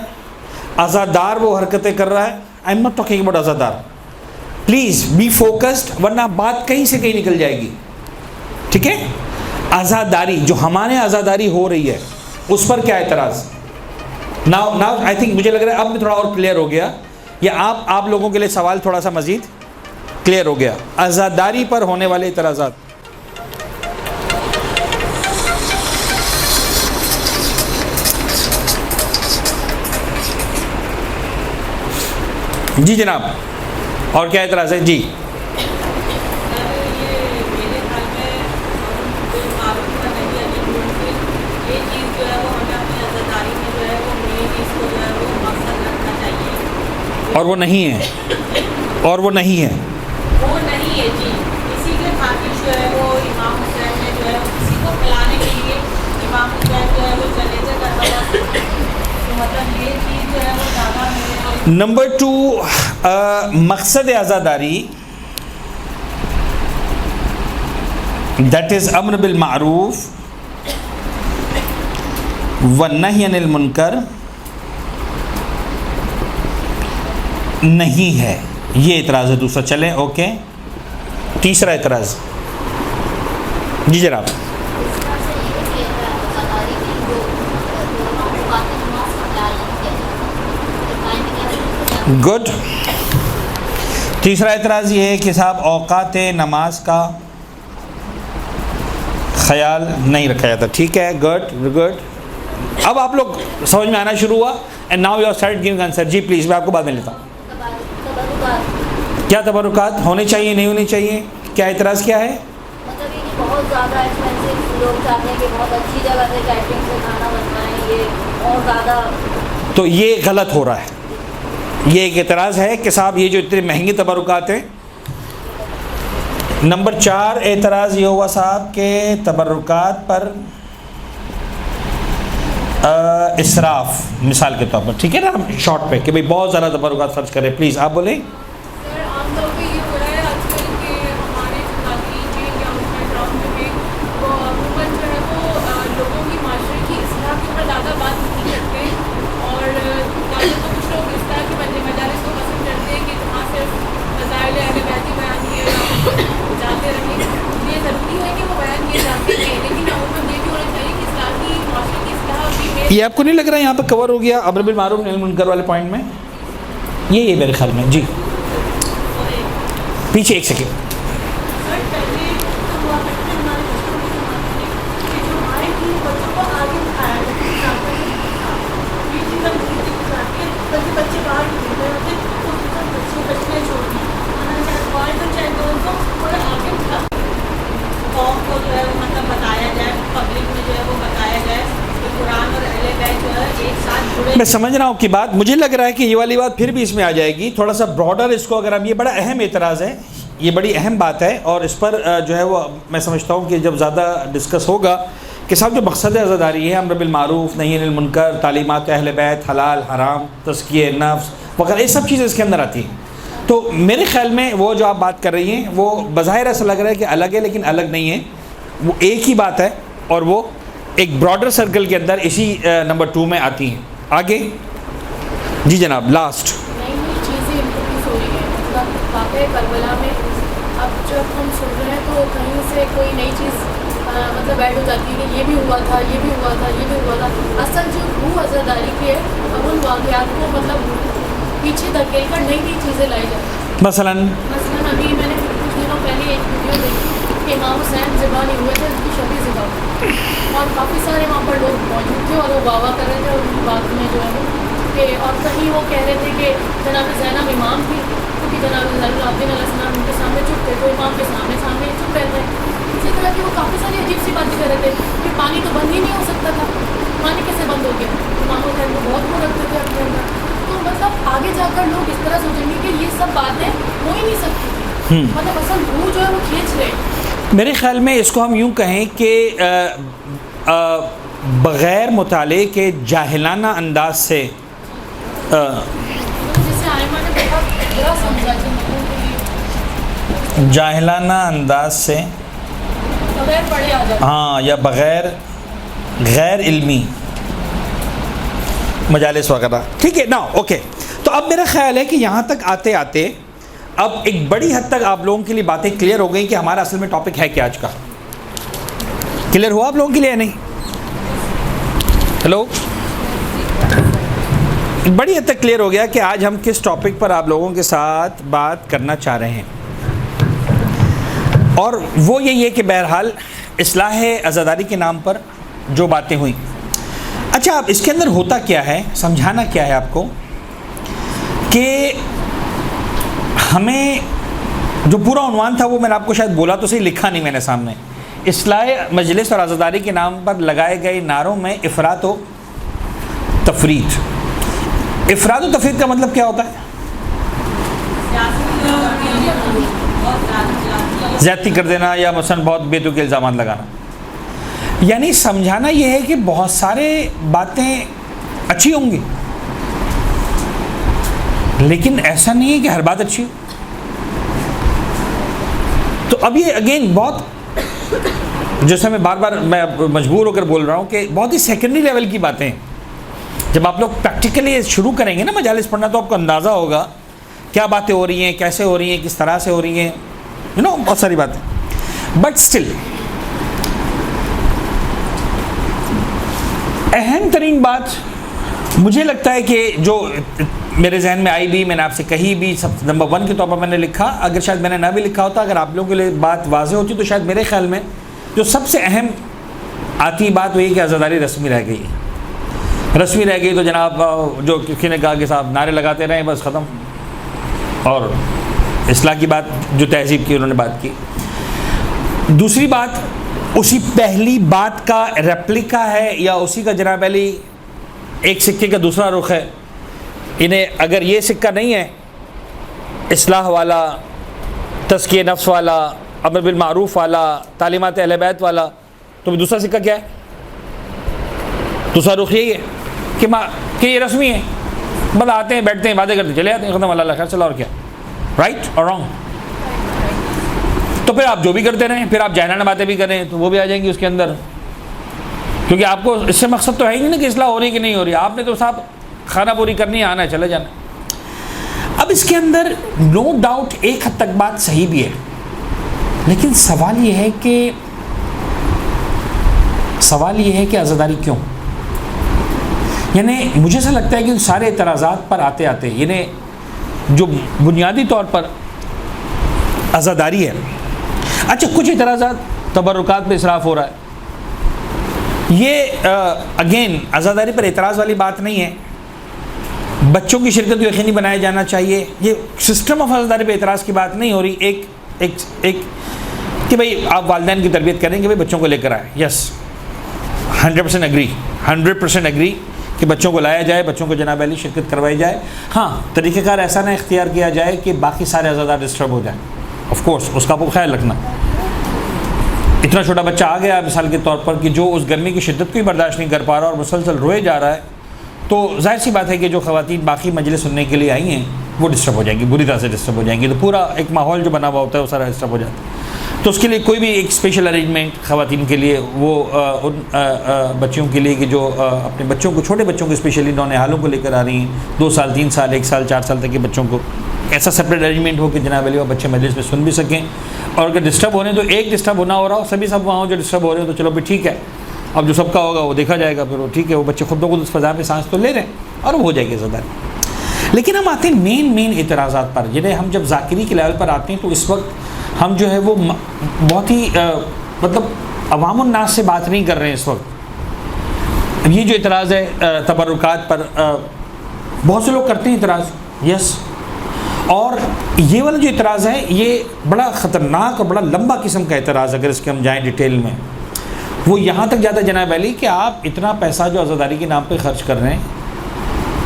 [SPEAKER 1] عزادار وہ حرکتیں کر رہا ہے، I am not talking about عزادار، پلیز بی فوکسڈ ورنہ بات کہیں سے کہیں نکل جائے گی، ٹھیک ہے؟ عزاداری جو ہمارے عزاداری ہو رہی ہے اس پر کیا اعتراض؟ ناؤ آئی تھنک مجھے لگ رہا ہے اب میں تھوڑا اور کلیئر ہو گیا، یا آپ لوگوں کے لیے سوال تھوڑا سا مزید کلیئر ہو گیا۔ عزاداری پر ہونے والے اعتراضات، جی جناب، اور کیا اعتراض ہے؟ جی اور وہ نہیں ہے، اور وہ نہیں ہے،
[SPEAKER 2] وہ نہیں ہے جی، اسی کے خاطر جو ہے وہ امام حسین نے جو ہے کسی کو پلانے کے لیے امام حسین جو ہے وہ چلے تھے کربلا، تو مطلب یہ چیز جو ہے وہ زیادہ ہے۔
[SPEAKER 1] نمبر 2 مقصد عزاداری دیٹ از امر بالمعروف والنہی عن المنکر نہیں ہے، یہ اعتراض ہے دوسرا۔ چلیں اوکے، تیسرا اعتراض، جی جناب۔ گڈ، تیسرا اعتراض یہ ہے کہ صاحب اوقات نماز کا خیال نہیں رکھا جاتا، ٹھیک ہے، گڈ۔ اب آپ لوگ سمجھ میں آنا شروع ہوا، and now you are start giving answer. جی پلیز، میں آپ کو بعد میں لیتا ہوں۔ کیا تبرکات ہونے چاہیے نہیں ہونے چاہیے؟ کیا اعتراض کیا ہے؟
[SPEAKER 3] مطلب یہ کہ بہت زیادہ ایکسپینسو لوگ چاہتے ہیں کہ بہت اچھی جگہ سے کیٹرنگ سے کھانا بنوائیں، یہ اور زیادہ،
[SPEAKER 1] تو یہ غلط ہو رہا ہے۔ یہ ایک اعتراض ہے کہ صاحب یہ جو اتنے مہنگے تبرکات ہیں۔ نمبر 4 اعتراض یہ ہوا صاحب کہ تبرکات پر اسراف، مثال کے طور پر، ٹھیک ہے نا، شارٹ پہ کہ بھئی بہت زیادہ تبرکات خرچ کریں، پلیز آپ بولیں۔
[SPEAKER 2] سر عام طور پہ یہ ہو رہا ہے آج کل کہ ہمارے جو ناظرین ہیں یا انسٹاگرام میں وہ عموماً جو ہے وہ لوگوں کی معاشرے کی اصلاح کے اوپر زیادہ بات نہیں کرتے، اور زیادہ تو کچھ لوگ اس طرح کے مجالس کو پسند کرتے ہیں کہ جہاں صرف فضائل اہل بیت بیان کیے جاتے رہیں۔ یہ ضروری ہے کہ وہ بیان کیے جاتے ہیں، لیکن عموماً یہ بھی ہونا چاہیے کہ اصلاح کی معاشرے کی اصلاح بھی میں۔
[SPEAKER 1] یہ آپ کو نہیں لگ رہا ہے یہاں پہ کور ہو گیا امر بالمعروف نہی عن المنکر والے پوائنٹ میں؟ یہ میرے خیال میں، جی پیچھے ایک سیکنڈ۔
[SPEAKER 2] بچے باہر
[SPEAKER 1] میں سمجھ رہا ہوں کہ بات، مجھے لگ رہا ہے کہ یہ والی بات پھر بھی اس میں آ جائے گی، تھوڑا سا براڈر اس کو اگر ہم، یہ بڑا اہم اعتراض ہے، یہ بڑی اہم بات ہے، اور اس پر جو ہے وہ میں سمجھتا ہوں کہ جب زیادہ ڈسکس ہوگا کہ صاحب جو مقصد عزاداری ہے، امر بالمعروف نہی عن المنکر، تعلیمات اہل بیت، حلال حرام، تزکیہ نفس وغیرہ، یہ سب چیزیں اس کے اندر آتی ہیں. تو میرے خیال میں وہ جو آپ بات کر رہی ہیں وہ بظاہر ایسا لگ رہا ہے کہ الگ ہے، لیکن الگ نہیں ہے، وہ ایک ہی بات ہے، اور وہ ایک براڈر سرکل کے اندر اسی نمبر 2 میں آتی ہیں. آگے جی جناب، لاسٹ.
[SPEAKER 2] نئی نئی چیزیں انٹروڈیوس ہو رہی ہیں، مطلب واقعہ کربلا میں اب جب ہم سن رہے ہیں تو کہیں سے کوئی نئی چیز مطلب ایڈ ہو جاتی ہے کہ یہ بھی ہوا تھا، یہ بھی ہوا تھا، یہ بھی ہوا تھا. اصل جو روح عزاداری کی ہے، اب ان واقعات کو مطلب پیچھے دھکیل کر نئی نئی چیزیں لائی جاتی ہیں.
[SPEAKER 1] مثلاً
[SPEAKER 2] ابھی میں نے کچھ دنوں پہلے ایک ویڈیو دیکھی کہ امام حسین ذبح نہیں ہوئے تھے، ان کی شبی ذبح ہوئی، اور کافی سارے وہاں پر لوگ موجود تھے اور وہ واہ کر رہے تھے، اور ان کی بات میں جو ہے وہ کہ، اور کہیں وہ کہہ رہے تھے کہ جناب زینب امام تھی، کیونکہ جناب زین العابدین علیہ السلام ان کے سامنے چپ تھے، تو امام کے سامنے چپ رہتے ہیں. اسی طرح کی وہ کافی ساری عجیب سی باتیں کر رہے تھے کہ پانی تو بند ہی نہیں ہو سکتا تھا، پانی کیسے بند ہو گیا؟ امام حسین کو بہت وہ رکھتے تھے اپنے اندر. تو مطلب آگے جا کر لوگ اس طرح سوچیں گے کہ یہ سب باتیں ہو ہی نہیں سکتی تھی، مطلب اصل روح جو ہے وہ کھینچ رہے.
[SPEAKER 1] میرے خیال میں اس کو ہم یوں کہیں کہ بغیر مطالعے کے جاہلانہ انداز سے
[SPEAKER 2] جسے آئمہ نے بہت برا سمجھا کہ
[SPEAKER 1] جاہلانہ انداز سے
[SPEAKER 2] بغیر پڑھے آ جاتے،
[SPEAKER 1] ہاں، یا بغیر غیر علمی مجالس وغیرہ. ٹھیک ہے نا، اوکے. تو اب میرا خیال ہے کہ یہاں تک آتے آتے اب ایک بڑی حد تک آپ لوگوں کے لیے باتیں کلیئر ہو گئی کہ ہمارا اصل میں ٹاپک ہے کیا آج کا. کلیئر ہوا آپ لوگوں کے لیے نہیں؟ ہیلو، بڑی حد تک کلیئر ہو گیا کہ آج ہم کس ٹاپک پر آپ لوگوں کے ساتھ بات کرنا چاہ رہے ہیں، اور وہ یہی ہے کہ بہرحال اصلاح عزاداری کے نام پر جو باتیں ہوئیں. اچھا، اب اس کے اندر ہوتا کیا ہے، سمجھانا کیا ہے آپ کو کہ ہمیں جو پورا عنوان تھا وہ میں نے آپ کو شاید بولا تو صحیح، لکھا نہیں میں نے سامنے. اصلاح مجلس اور عزاداری کے نام پر لگائے گئے نعروں میں افراط و تفریط. افراط و تفریط کا مطلب کیا ہوتا ہے؟ زیادتی کر دینا، یا مثلا بہت بے تک الزامات لگانا. یعنی سمجھانا یہ ہے کہ بہت سارے باتیں اچھی ہوں گی، لیکن ایسا نہیں ہے کہ ہر بات اچھی ہو. تو اب یہ اگین بہت، جیسے میں بار بار میں مجبور ہو کر بول رہا ہوں کہ بہت ہی سیکنڈری لیول کی باتیں. جب آپ لوگ پریکٹیکلی شروع کریں گے نا مجالس پڑھنا، تو آپ کو اندازہ ہوگا کیا باتیں ہو رہی ہیں، کیسے ہو رہی ہیں، کس طرح سے ہو رہی ہیں، بہت ساری باتیں. بٹ اسٹل اہم ترین بات مجھے لگتا ہے کہ جو میرے ذہن میں آئی بھی، میں نے آپ سے کہی بھی، سب نمبر 1 کے طور پر میں نے لکھا، اگر شاید میں نے نہ بھی لکھا ہوتا، اگر آپ لوگوں کے لیے بات واضح ہوتی تو شاید میرے خیال میں جو سب سے اہم آتی بات وہ یہ کہ عزاداری رسمی رہ گئی. رسمی رہ گئی تو جناب جو کسی نے کہا کہ صاحب نعرے لگاتے رہیں بس ختم، اور اصلاح کی بات جو تہذیب کی انہوں نے بات کی. دوسری بات اسی پہلی بات کا ریپلیکا ہے، یا اسی کا جناب علی ایک سکے کا دوسرا رخ ہے. انہیں اگر یہ سکہ نہیں ہے اصلاح والا، تزکیہ نفس والا، امر بالمعروف والا، تعلیمات اہل بیت والا، تو دوسرا سکہ کیا ہے؟ دوسرا رخ یہی ہے کہ یہ رسمی ہے، بس آتے ہیں بیٹھتے ہیں باتیں کرتے چلے جاتے ہیں، ختم، اللہ خیر چلا، اور کیا، رائٹ اور رانگ. تو پھر آپ جو بھی کرتے رہیں، پھر آپ جاہلانہ باتیں بھی کریں تو وہ بھی آ جائیں گی اس کے اندر، کیونکہ آپ کو اس سے مقصد تو ہے ہی نہیں نا کہ اصلاح ہو رہی کہ نہیں ہو رہی، آپ نے تو صاحب کھانا پوری کرنی ہے، آنا ہے، چلے جانا. اب اس کے اندر نو ڈاؤٹ ایک حد تک بات صحیح بھی ہے، لیکن سوال یہ ہے کہ عزاداری کیوں؟ یعنی مجھے ایسا لگتا ہے کہ سارے اعتراضات پر آتے آتے یعنی جو بنیادی طور پر عزاداری ہے، اچھا کچھ اعتراضات تبرکات پہ اسراف ہو رہا ہے، یہ اگین عزاداری پر اعتراض والی بات نہیں ہے. بچوں کی شرکت کو یقینی بنایا جانا چاہیے، یہ سسٹم آف عزاداری پہ اعتراض کی بات نہیں ہو رہی. ایک کہ بھئی آپ والدین کی تربیت کریں کہ بھئی بچوں کو لے کر آئیں، یس 100% اگری کہ بچوں کو لایا جائے, بچوں کو جناب علی شرکت کروائی جائے. ہاں طریقہ کار ایسا نہ اختیار کیا جائے کہ باقی سارے عزادار ڈسٹرب ہو جائیں. آف کورس اس کا آپ کو خیال رکھنا. اتنا چھوٹا بچہ آ گیا مثال کے طور پر کہ جو اس گرمی کی شدت کو ہی برداشت نہیں کر پا رہا اور مسلسل روئے جا رہا ہے, تو ظاہر سی بات ہے کہ جو خواتین باقی مجلس سننے کے لیے آئی ہیں وہ ڈسٹرب ہو جائیں گی, بری طرح سے ڈسٹرب ہو جائیں گی. تو پورا ایک ماحول جو بنا ہوا ہوتا ہے وہ سارا ڈسٹرب ہو جاتا ہے. تو اس کے لیے کوئی بھی ایک اسپیشل ارینجمنٹ خواتین کے لیے, وہ ان بچیوں کے لیے کہ جو اپنے بچوں کو, چھوٹے بچوں کو اسپیشلی نونہالوں کو لے کر آ رہی ہیں, 2 سال 3 سال 1 سال 4 سال تک کے بچوں کو, ایسا سپریٹ ارینجمنٹ ہو کہ جناب علی وہ بچے مجلس میں سن بھی سکیں. اور اگر ڈسٹرب ہونے تو ایک ڈسٹرب ہونا ہو رہا ہو, سبھی سب وہاں جو ڈسٹرب ہو رہے ہیں تو چلو بھی ٹھیک ہے, اب جو سب کا ہوگا وہ دیکھا جائے گا, پھر وہ ٹھیک ہے, وہ بچے خود بخود اس فضا میں سانس تو لے رہے ہیں اور وہ ہو جائے گی زیادہ. لیکن ہم آتے ہیں مین اعتراضات پر, جنہیں ہم جب ذاکری کے لیول پر آتے ہیں تو اس وقت ہم جو ہے وہ بہت ہی مطلب عوام الناس سے بات نہیں کر رہے ہیں اس وقت. یہ جو اعتراض ہے تبرکات پر, بہت سے لوگ کرتے ہیں اعتراض, یس, اور یہ والا جو اعتراض ہے یہ بڑا خطرناک اور بڑا لمبا قسم کا اعتراض, اگر اس کے ہم جائیں ڈیٹیل میں, وہ یہاں تک جاتا ہے جناب علی کہ آپ اتنا پیسہ جو عزاداری کے نام پہ خرچ کر رہے ہیں,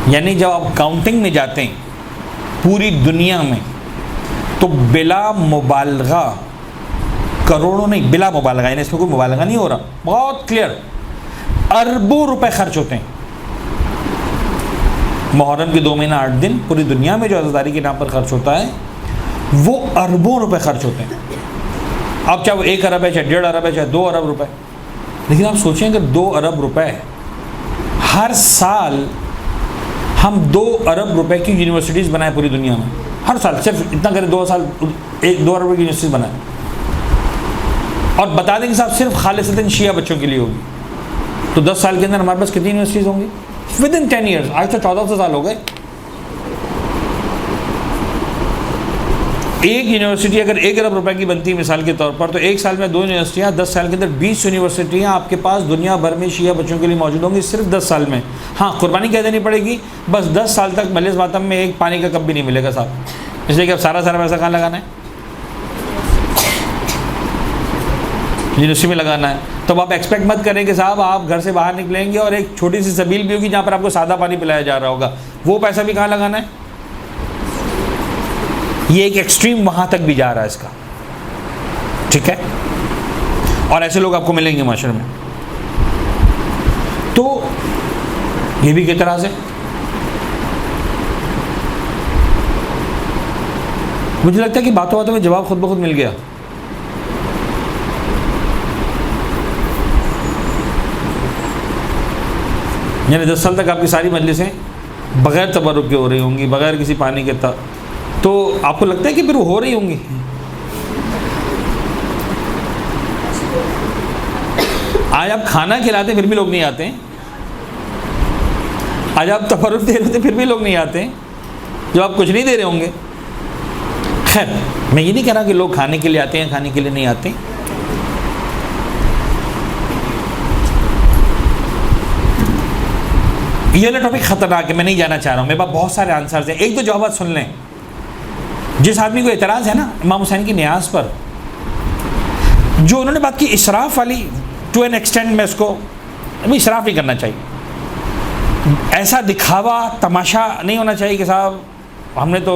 [SPEAKER 1] یعنی جب آپ کاؤنٹنگ میں جاتے ہیں پوری دنیا میں تو بلا مبالغہ کروڑوں نہیں, بلا مبالغہ, یعنی اس میں کوئی مبالغہ نہیں ہو رہا, بہت کلیئر, اربوں روپے خرچ ہوتے ہیں. محرم کے 2 مہینہ 8 دن پوری دنیا میں جو عزاداری کے نام پر خرچ ہوتا ہے وہ اربوں روپے خرچ ہوتے ہیں. اب چاہے وہ 1 ارب ہے, چاہے 1.5 ارب ہے, چاہے 2 ارب روپے. لیکن آپ سوچیں کہ 2 ارب روپے ہر سال ہم 2 ارب روپے کی یونیورسٹیز بنائیں پوری دنیا میں, ہر سال صرف اتنا کریں, 2 سال 2 ارب کی یونیورسٹیز بنائیں, اور بتا دیں کہ صاحب صرف خالصتاً شیعہ بچوں کے لیے ہوگی, تو 10 سال کے اندر ہمارے پاس کتنی یونیورسٹیز ہوں گی؟ With in 10 years. آج تو 1400 سال ہو گئے. ایک یونیورسٹی اگر 1 ارب روپے کی بنتی ہے مثال کے طور پر, تو 1 سال میں 2 یونیورسٹیاں, 10 سال کے اندر 20 یونیورسٹیاں آپ کے پاس دنیا بھر میں شیعہ بچوں کے لیے موجود ہوں گی صرف 10 سال میں. ہاں قربانی کہہ دینی پڑے گی, بس 10 سال تک مجلس ماتم میں ایک پانی کا کپ بھی نہیں ملے گا صاحب, اس لیے کہ اب سارا پیسہ کہاں لگانا ہے؟ یونیورسٹی میں لگانا ہے. تو آپ ایکسپیکٹ مت کریں کہ صاحب آپ گھر سے باہر نکلیں گے اور ایک چھوٹی سی سبیل بھی ہوگی جہاں پر آپ کو سادہ پانی پلایا جا رہا ہوگا, وہ پیسہ بھی کہاں لگانا ہے؟ یہ ایک ایکسٹریم وہاں تک بھی جا رہا ہے اس کا, ٹھیک ہے, اور ایسے لوگ آپ کو ملیں گے معاشرے میں. تو یہ بھی ایک اعتراض ہے. مجھے لگتا ہے کہ باتوں باتوں میں جواب خود بخود مل گیا. یعنی 10 سال تک آپ کی ساری مجلسیں بغیر تبرک کے ہو رہی ہوں گی, بغیر کسی پانی کے, تو آپ کو لگتا ہے کہ پھر وہ ہو رہی ہوں گی؟ آج آپ کھانا کھلاتے پھر بھی لوگ نہیں آتے ہیں, آج آپ تبرک دے رہے پھر بھی لوگ نہیں آتے ہیں, جو آپ کچھ نہیں دے رہے ہوں گے. خیر میں یہ نہیں کہہ رہا کہ لوگ کھانے کے لیے آتے ہیں, کھانے کے لیے نہیں آتے. یہ والا ٹاپک خطرناک ہے, میں نہیں جانا چاہ رہا ہوں, میرے پاس بہت سارے آنسرز ہیں. ایک تو جوابات سن لیں. جس آدمی کو اعتراض ہے نا امام حسین کی نیاز پر, جو انہوں نے بات کی اسراف والی, ٹو این ایکسٹینڈ میں اس کو ابھی اسراف نہیں کرنا چاہیے. ایسا دکھاوا تماشا نہیں ہونا چاہیے کہ صاحب ہم نے تو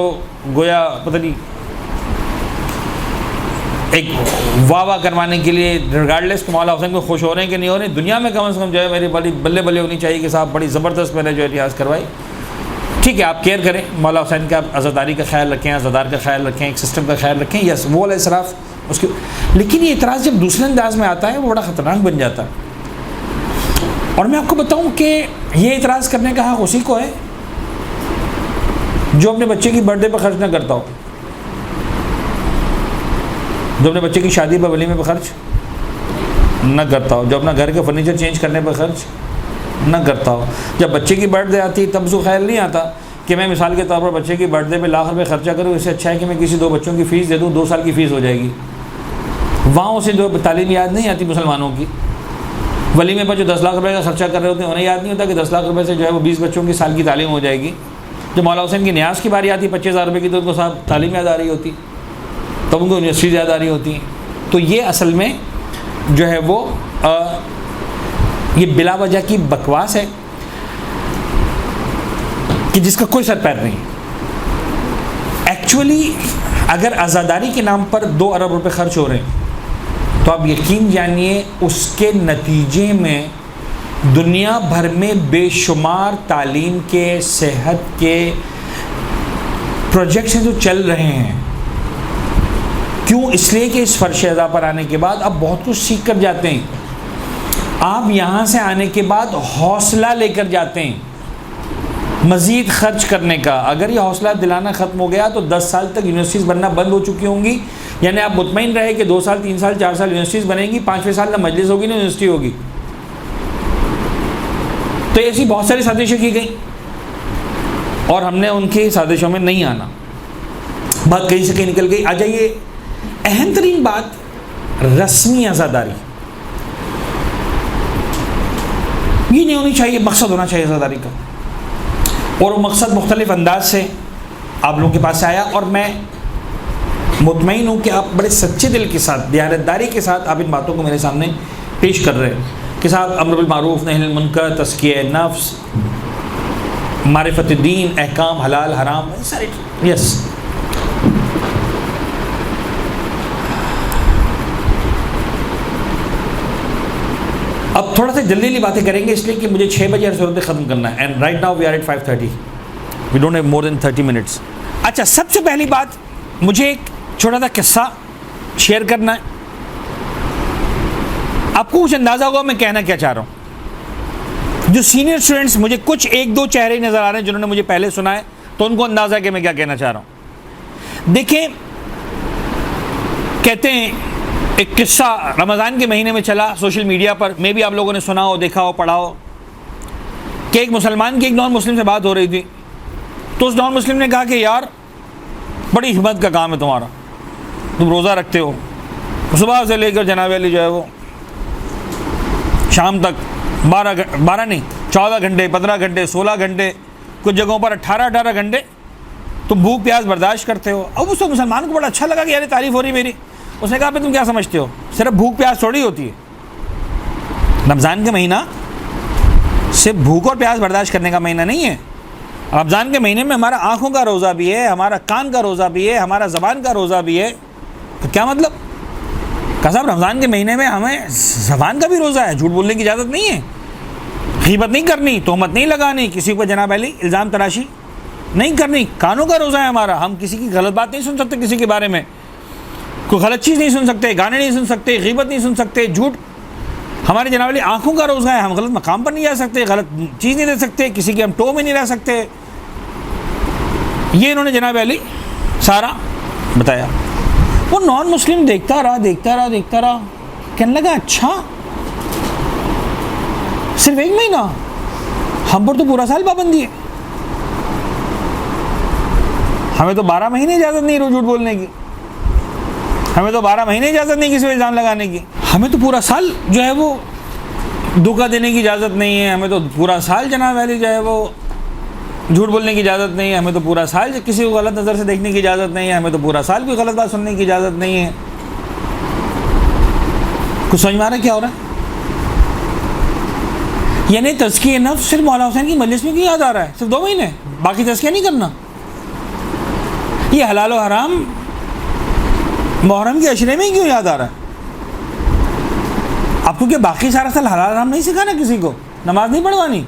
[SPEAKER 1] گویا پتہ نہیں ایک واہ کروانے کے لیے ریگارڈلیس کہ مولا حسین کو خوش ہو رہے ہیں کہ نہیں ہو رہے ہیں, دنیا میں کم از کم جو ہے میری بڑی بلے بلے ہونی چاہیے کہ صاحب بڑی زبردست میں نے جو ریاض کروائی. ٹھیک ہے آپ کیئر کریں, مولا حسین کا عزاداری کا خیال رکھیں, عزادار کا خیال رکھیں, ایک سسٹم کا خیال رکھیں, یس وہ والا اسراف اس کی. لیکن یہ اعتراض جب دوسرے انداز میں آتا ہے وہ بڑا خطرناک بن جاتا ہے. اور میں آپ کو بتاؤں کہ یہ اعتراض کرنے کا حق اسی کو ہے جو اپنے بچے کی برتھ ڈے پہ خرچ نہ کرتا ہو, جو اپنے بچے کی شادی پہ ولیمے پہ خرچ نہ کرتا ہو, جو اپنا گھر کے فرنیچر چینج کرنے پہ خرچ نہ کرتا ہو. جب بچے کی برتھ ڈے آتی تب اس کو خیال نہیں آتا کہ میں مثال کے طور پر بچے کی برتھ ڈے پہ لاکھ روپے خرچہ کروں, اس سے اچھا ہے کہ میں کسی 2 بچوں کی فیس دے دوں, 2 سال کی فیس ہو جائے گی. وہاں اسے جو تعلیم یاد نہیں آتی مسلمانوں کی. ولیمے پر جو 10 لاکھ روپے کا خرچہ کر رہے ہوتے ہیں انہیں یاد نہیں ہوتا کہ 10 لاکھ روپے سے جو ہے وہ 20 بچوں کی سال کی تعلیم ہو جائے گی. جب مولا حسین کی نیاز کی باری آتی 25,000 روپے کی, تو ان کو صاحب تعلیم یاد آ رہی ہوتی, تب ان کو یونیورسٹیز یاد آ رہی ہوتی ہیں. تو یہ اصل میں جو ہے وہ یہ بلا وجہ کی بکواس ہے. کہ جس کا کوئی سر پیر نہیں. ایکچولی اگر عزاداری کے نام پر 2 ارب روپے خرچ ہو رہے ہیں تو آپ یقین جانیے اس کے نتیجے میں دنیا بھر میں بے شمار تعلیم کے، صحت کے پروجیکٹس ہیں جو چل رہے ہیں. کیوں؟ اس لیے کہ اس فرش اعضاء پر آنے کے بعد آپ بہت کچھ سیکھ کر جاتے ہیں. آپ یہاں سے آنے کے بعد حوصلہ لے کر جاتے ہیں مزید خرچ کرنے کا. اگر یہ حوصلہ دلانا ختم ہو گیا تو 10 سال تک یونیورسٹیز بننا بند ہو چکی ہوں گی. یعنی آپ مطمئن رہے کہ 2 سال 3 سال 4 سال یونیورسٹیز بنیں گی، 5ویں سال نہ مجلس ہوگی نہ یونیورسٹی ہوگی. تو ایسی بہت ساری سازشیں کی گئیں اور ہم نے ان کی سازشوں میں نہیں آنا. بات کہیں سے کہیں نکل گئی. آ جائیے اہم ترین بات، رسمی عزاداری. یہ نہیں ہونی چاہیے، مقصد ہونا چاہیے عزاداری کا. اور وہ مقصد مختلف انداز سے آپ لوگوں کے پاس آیا اور میں مطمئن ہوں کہ آپ بڑے سچے دل کے ساتھ، دیانتداری کے ساتھ آپ ان باتوں کو میرے سامنے پیش کر رہے ہیں کہ صاحب امر بالمعروف نہی عن المنکر، تزکیہ نفس، معرفت دین، احکام حلال حرام، سارے. یس اب تھوڑا سا جلدی جلدی باتیں کریں گے اس لیے کہ مجھے 6 بجے ہر صورت ختم کرنا ہے. And right now we are at 5:30. We don't have more than 30 minutes. اچھا، سب سے پہلی بات مجھے ایک چھوٹا سا قصہ شیئر کرنا ہے. آپ کو کچھ اندازہ ہوگا میں کہنا کیا چاہ رہا ہوں. جو سینئر اسٹوڈنٹس، مجھے کچھ 1-2 چہرے نظر آ رہے ہیں جنہوں نے مجھے پہلے سنا ہے تو ان کو اندازہ ہے کہ میں کیا کہنا چاہ رہا ہوں. دیکھیں، کہتے ہیں ایک قصہ رمضان کے مہینے میں چلا سوشل میڈیا پر، میں بھی آپ لوگوں نے سنا ہو، دیکھا ہو، پڑھا ہو، کہ ایک مسلمان کی ایک نان مسلم سے بات ہو رہی تھی. تو اس نان مسلم نے کہا کہ یار بڑی ہمت کا کام ہے تمہارا، تم روزہ رکھتے ہو صبح سے لے کر جناب علی جو ہے وہ شام تک 12 نہیں 14 گھنٹے 15 گھنٹے 16 گھنٹے، کچھ جگہوں پر 18 گھنٹے تم بھوک پیاس برداشت کرتے ہو. اب اس مسلمان کو بڑا اچھا لگا کہ یار تعریف ہو رہی میری. اس نے کہا پھر تم کیا سمجھتے ہو، صرف بھوک پیاس تھوڑی ہوتی ہے. رمضان کا مہینہ صرف بھوک اور پیاس برداشت کرنے کا مہینہ نہیں ہے. رمضان کے مہینے میں ہمارا آنکھوں کا روزہ بھی ہے، ہمارا کان کا روزہ بھی ہے، ہمارا زبان کا روزہ بھی ہے. تو کیا مطلب؟ کہ صاحب رمضان کے مہینے میں ہمیں زبان کا بھی روزہ ہے، جھوٹ بولنے کی اجازت نہیں ہے، غیبت نہیں کرنی، تہمت نہیں لگانی، کسی کو جناب علی الزام تراشی نہیں کرنی. کانوں کا روزہ ہے ہمارا، ہم کسی کی غلط بات نہیں سن سکتے، کسی کے بارے میں کوئی غلط چیز نہیں سن سکتے، گانے نہیں سن سکتے، غیبت نہیں سن سکتے، جھوٹ. ہمارے جناب علی آنکھوں کا روزہ ہے، ہم غلط مقام پر نہیں جا سکتے، غلط چیز نہیں دے سکتے، کسی کے ہم ٹو میں نہیں رہ سکتے. یہ انہوں نے جناب علی سارا بتایا. وہ نان مسلم دیکھتا رہا کہنے لگا اچھا صرف 1 مہینہ، ہم پر تو پورا سال پابندی ہے، ہمیں تو 12 مہینے اجازت نہیں جھوٹ بولنے کی، ہمیں تو 12 مہینے اجازت نہیں کسی کو الزام لگانے کی، ہمیں تو پورا سال جو ہے وہ دھوکہ دینے کی اجازت نہیں ہے، ہمیں تو پورا سال جناب علی جو ہے وہ جھوٹ بولنے کی اجازت نہیں ہے، ہمیں تو پورا سال کسی کو غلط نظر سے دیکھنے کی اجازت نہیں ہے، ہمیں تو پورا سال کوئی غلط بات سننے کی اجازت نہیں ہے. کچھ سمجھ میں آ رہا ہے کیا ہو رہا ہے؟ یعنی تزکیہ نفس صرف مولا حسین کی مجلس میں کیوں یاد آ رہا ہے؟ صرف 2 مہینے باقی تزکیہ نہیں کرنا. یہ حلال و حرام محرم کے عشرے میں ہی کیوں یاد آ رہا ہے؟ آپ کو کہ باقی سارا سال حلال حرام نہیں سکھانا کسی کو، نماز نہیں پڑھوانی.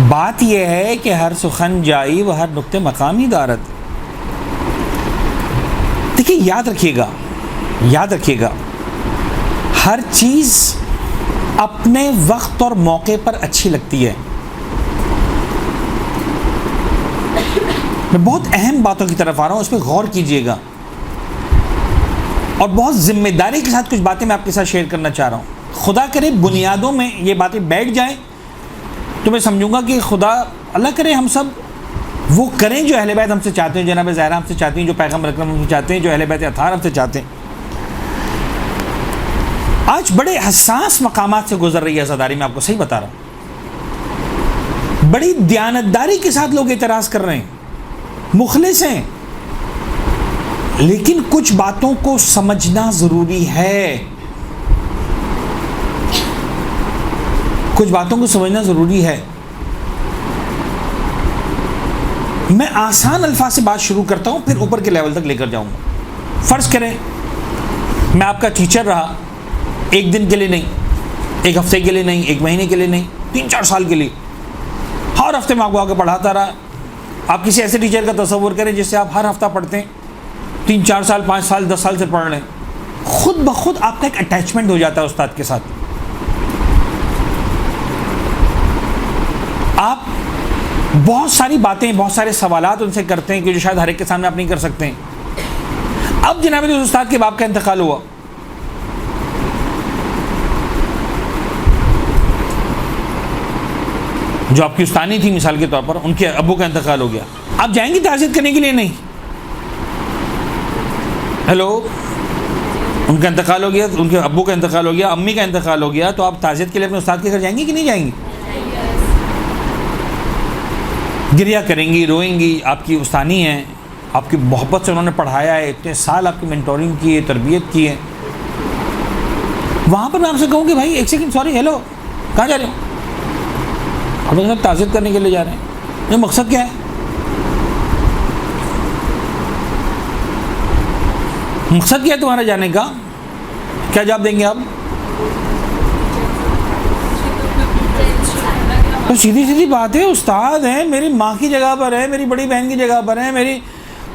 [SPEAKER 1] بات یہ ہے کہ ہر سخن جائی و ہر نقطے مقامی دارت. دیکھیے یاد رکھیے گا ہر چیز اپنے وقت اور موقع پر اچھی لگتی ہے. میں بہت اہم باتوں کی طرف آ رہا ہوں، اس پہ غور کیجئے گا اور بہت ذمہ داری کے ساتھ کچھ باتیں میں آپ کے ساتھ شیئر کرنا چاہ رہا ہوں. خدا کرے بنیادوں میں یہ باتیں بیٹھ جائیں تو میں سمجھوں گا کہ خدا اللہ کرے ہم سب وہ کریں جو اہل بیت ہم سے چاہتے ہیں، جناب زہرا ہم سے چاہتی ہیں، جو پیغمبر اکرم ہم سے چاہتے ہیں، جو اہل بیت اطہار ہم سے چاہتے ہیں. آج بڑے حساس مقامات سے گزر رہی ہے عزاداری، میں آپ کو صحیح بتا رہا ہوں. بڑی دیانتداری کے ساتھ لوگ اعتراض کر رہے ہیں، مخلص ہیں، لیکن کچھ باتوں کو سمجھنا ضروری ہے. کچھ باتوں کو سمجھنا ضروری ہے. میں آسان الفاظ سے بات شروع کرتا ہوں، پھر اوپر کے لیول تک لے کر جاؤں گا. فرض کریں میں آپ کا ٹیچر رہا، ایک دن کے لیے نہیں، ایک ہفتے کے لیے نہیں، ایک مہینے کے لیے نہیں، 3-4 سال کے لیے. ہر ہفتے میں آپ کو آ کے پڑھاتا رہا. آپ کسی ایسے ٹیچر کا تصور کریں جس سے آپ ہر ہفتہ پڑھتے ہیں، 3-4 سال 5 سال 10 سال سے پڑھ رہے ہیں. خود بخود آپ کا ایک اٹیچمنٹ ہو جاتا ہے استاد کے ساتھ. آپ بہت ساری باتیں، بہت سارے سوالات ان سے کرتے ہیں کہ جو شاید ہر ایک کے سامنے آپ نہیں کر سکتے ہیں. اب جناب اس استاد کے باپ کا انتقال ہوا، جو آپ کی استانی تھی مثال کے طور پر، ان کے ابو کا انتقال ہو گیا. آپ جائیں گے تعزیت کرنے کے لیے؟ نہیں. ہیلو، ان کا انتقال ہو گیا، ان کے ابو کا انتقال ہو گیا، امی کا انتقال ہو گیا، تو آپ تعزیت کے لیے اپنے استاد کے گھر جائیں گی کہ نہیں جائیں گی؟ گریہ کریں گی، روئیں گی. آپ کی استانی ہیں، آپ کی محبت سے انہوں نے پڑھایا ہے، اتنے سال آپ کی مینٹورنگ کی ہے، تربیت کی ہے. وہاں پر میں آپ سے کہوں کہ بھائی ایک سیکنڈ، سوری، ہیلو، کہاں جا رہے ہو؟ آپ لوگ سب تعزیت کرنے کے لیے جا رہے ہیں. یہ مقصد کیا ہے؟ مقصد کیا ہے تمہارا جانے کا؟ کیا جواب دیں گے آپ؟ تو سیدھی بات ہے، استاد ہیں، میری ماں کی جگہ پر ہے، میری بڑی بہن کی جگہ پر ہے،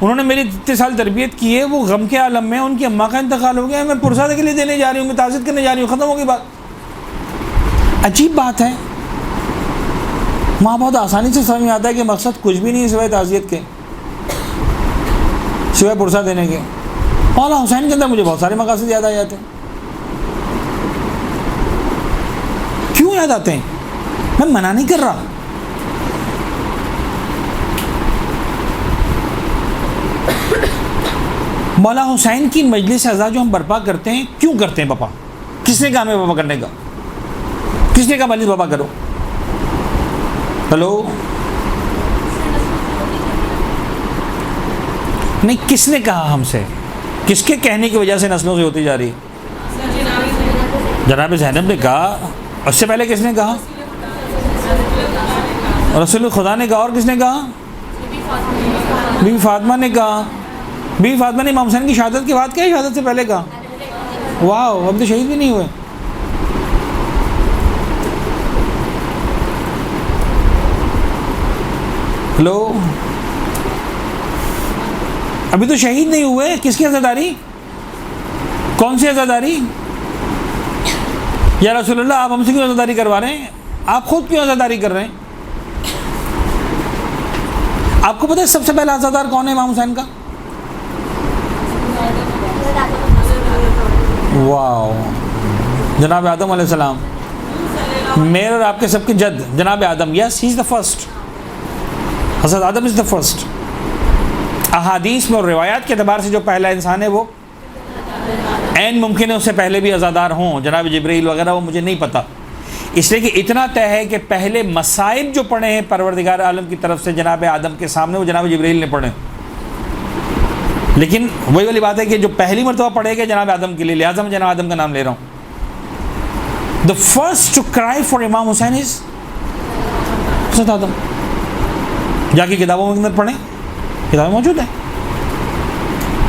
[SPEAKER 1] انہوں نے میری اتنے سال تربیت کی ہے. وہ غم کے عالم میں ان کی اماں کا انتقال ہو گیا ہے، میں پرساد کے لیے دینے جا رہی ہوں، میں تعزیت کرنے جا رہی ہوں، ختم ہو گئی بات. عجیب بات ہے. وہاں بہت آسانی سے سمجھ میں آتا ہے کہ مقصد کچھ بھی نہیں ہے سوائے تعزیت کے، سوائے پرسہ دینے کے. مولانا حسین کے اندر مجھے بہت سارے مقاصد یاد آ جاتے ہیں. کیوں یاد آتے ہیں؟ میں منع نہیں کر رہا. مولانا حسین کی مجلس اعزاز جو ہم برپا کرتے ہیں، کیوں کرتے ہیں پاپا؟ کس نے کہا ہمیں برپا کرنے کا؟ کس نے کہا مجلس برپا کرو؟ ہلو، نہیں، کس نے کہا ہم سے؟ کس کے کہنے کی وجہ سے نسلوں سے ہوتی جا رہی ہے؟ جناب زینب نے کہا. اس سے پہلے کس نے کہا؟ رسول خدا نے کہا. اور کس نے کہا؟ بی بی فاطمہ نے کہا. بی بی فاطمہ نے امام حسین کی شہادت کے بعد کیا شہادت سے پہلے کہا؟ واو، اب تو شہید بھی نہیں ہوئے. ہلو، ابھی تو شہید نہیں ہوئے. کس کی عزاداری؟ کون سی عزاداری؟ یا رسول اللہ آپ ہم سے کیوں عزاداری کروا رہے ہیں؟ آپ خود کیوں عزاداری کر رہے ہیں؟ آپ کو پتہ ہے سب سے پہلا عزادار کون ہے امام حسین کا؟ واو، جناب آدم علیہ السلام. میرے اور آپ کے سب کے جد جناب آدم. یس، ہی از دا فرسٹ. حضرت آدم از دا فرسٹ. احادیث میں اور روایات کے اعتبار سے جو پہلا انسان ہے وہ عین ممکن ہے اس سے پہلے بھی عزادار ہوں، جناب جبرائیل وغیرہ، وہ مجھے نہیں پتہ. اس لیے کہ اتنا طے ہے کہ پہلے مصائب جو پڑھے ہیں پروردگار عالم کی طرف سے جناب آدم کے سامنے، وہ جناب جبرائیل نے پڑھے. لیکن وہی والی بات ہے کہ جو پہلی مرتبہ پڑھے گا جناب آدم کے لیے، لہٰذا میں جناب آدم کا نام لے رہا ہوں. The first to cry for Imam Hussain از حضرت آدم. جا کے کتابوں کے اندر پڑھیں، کتابیں موجود ہیں.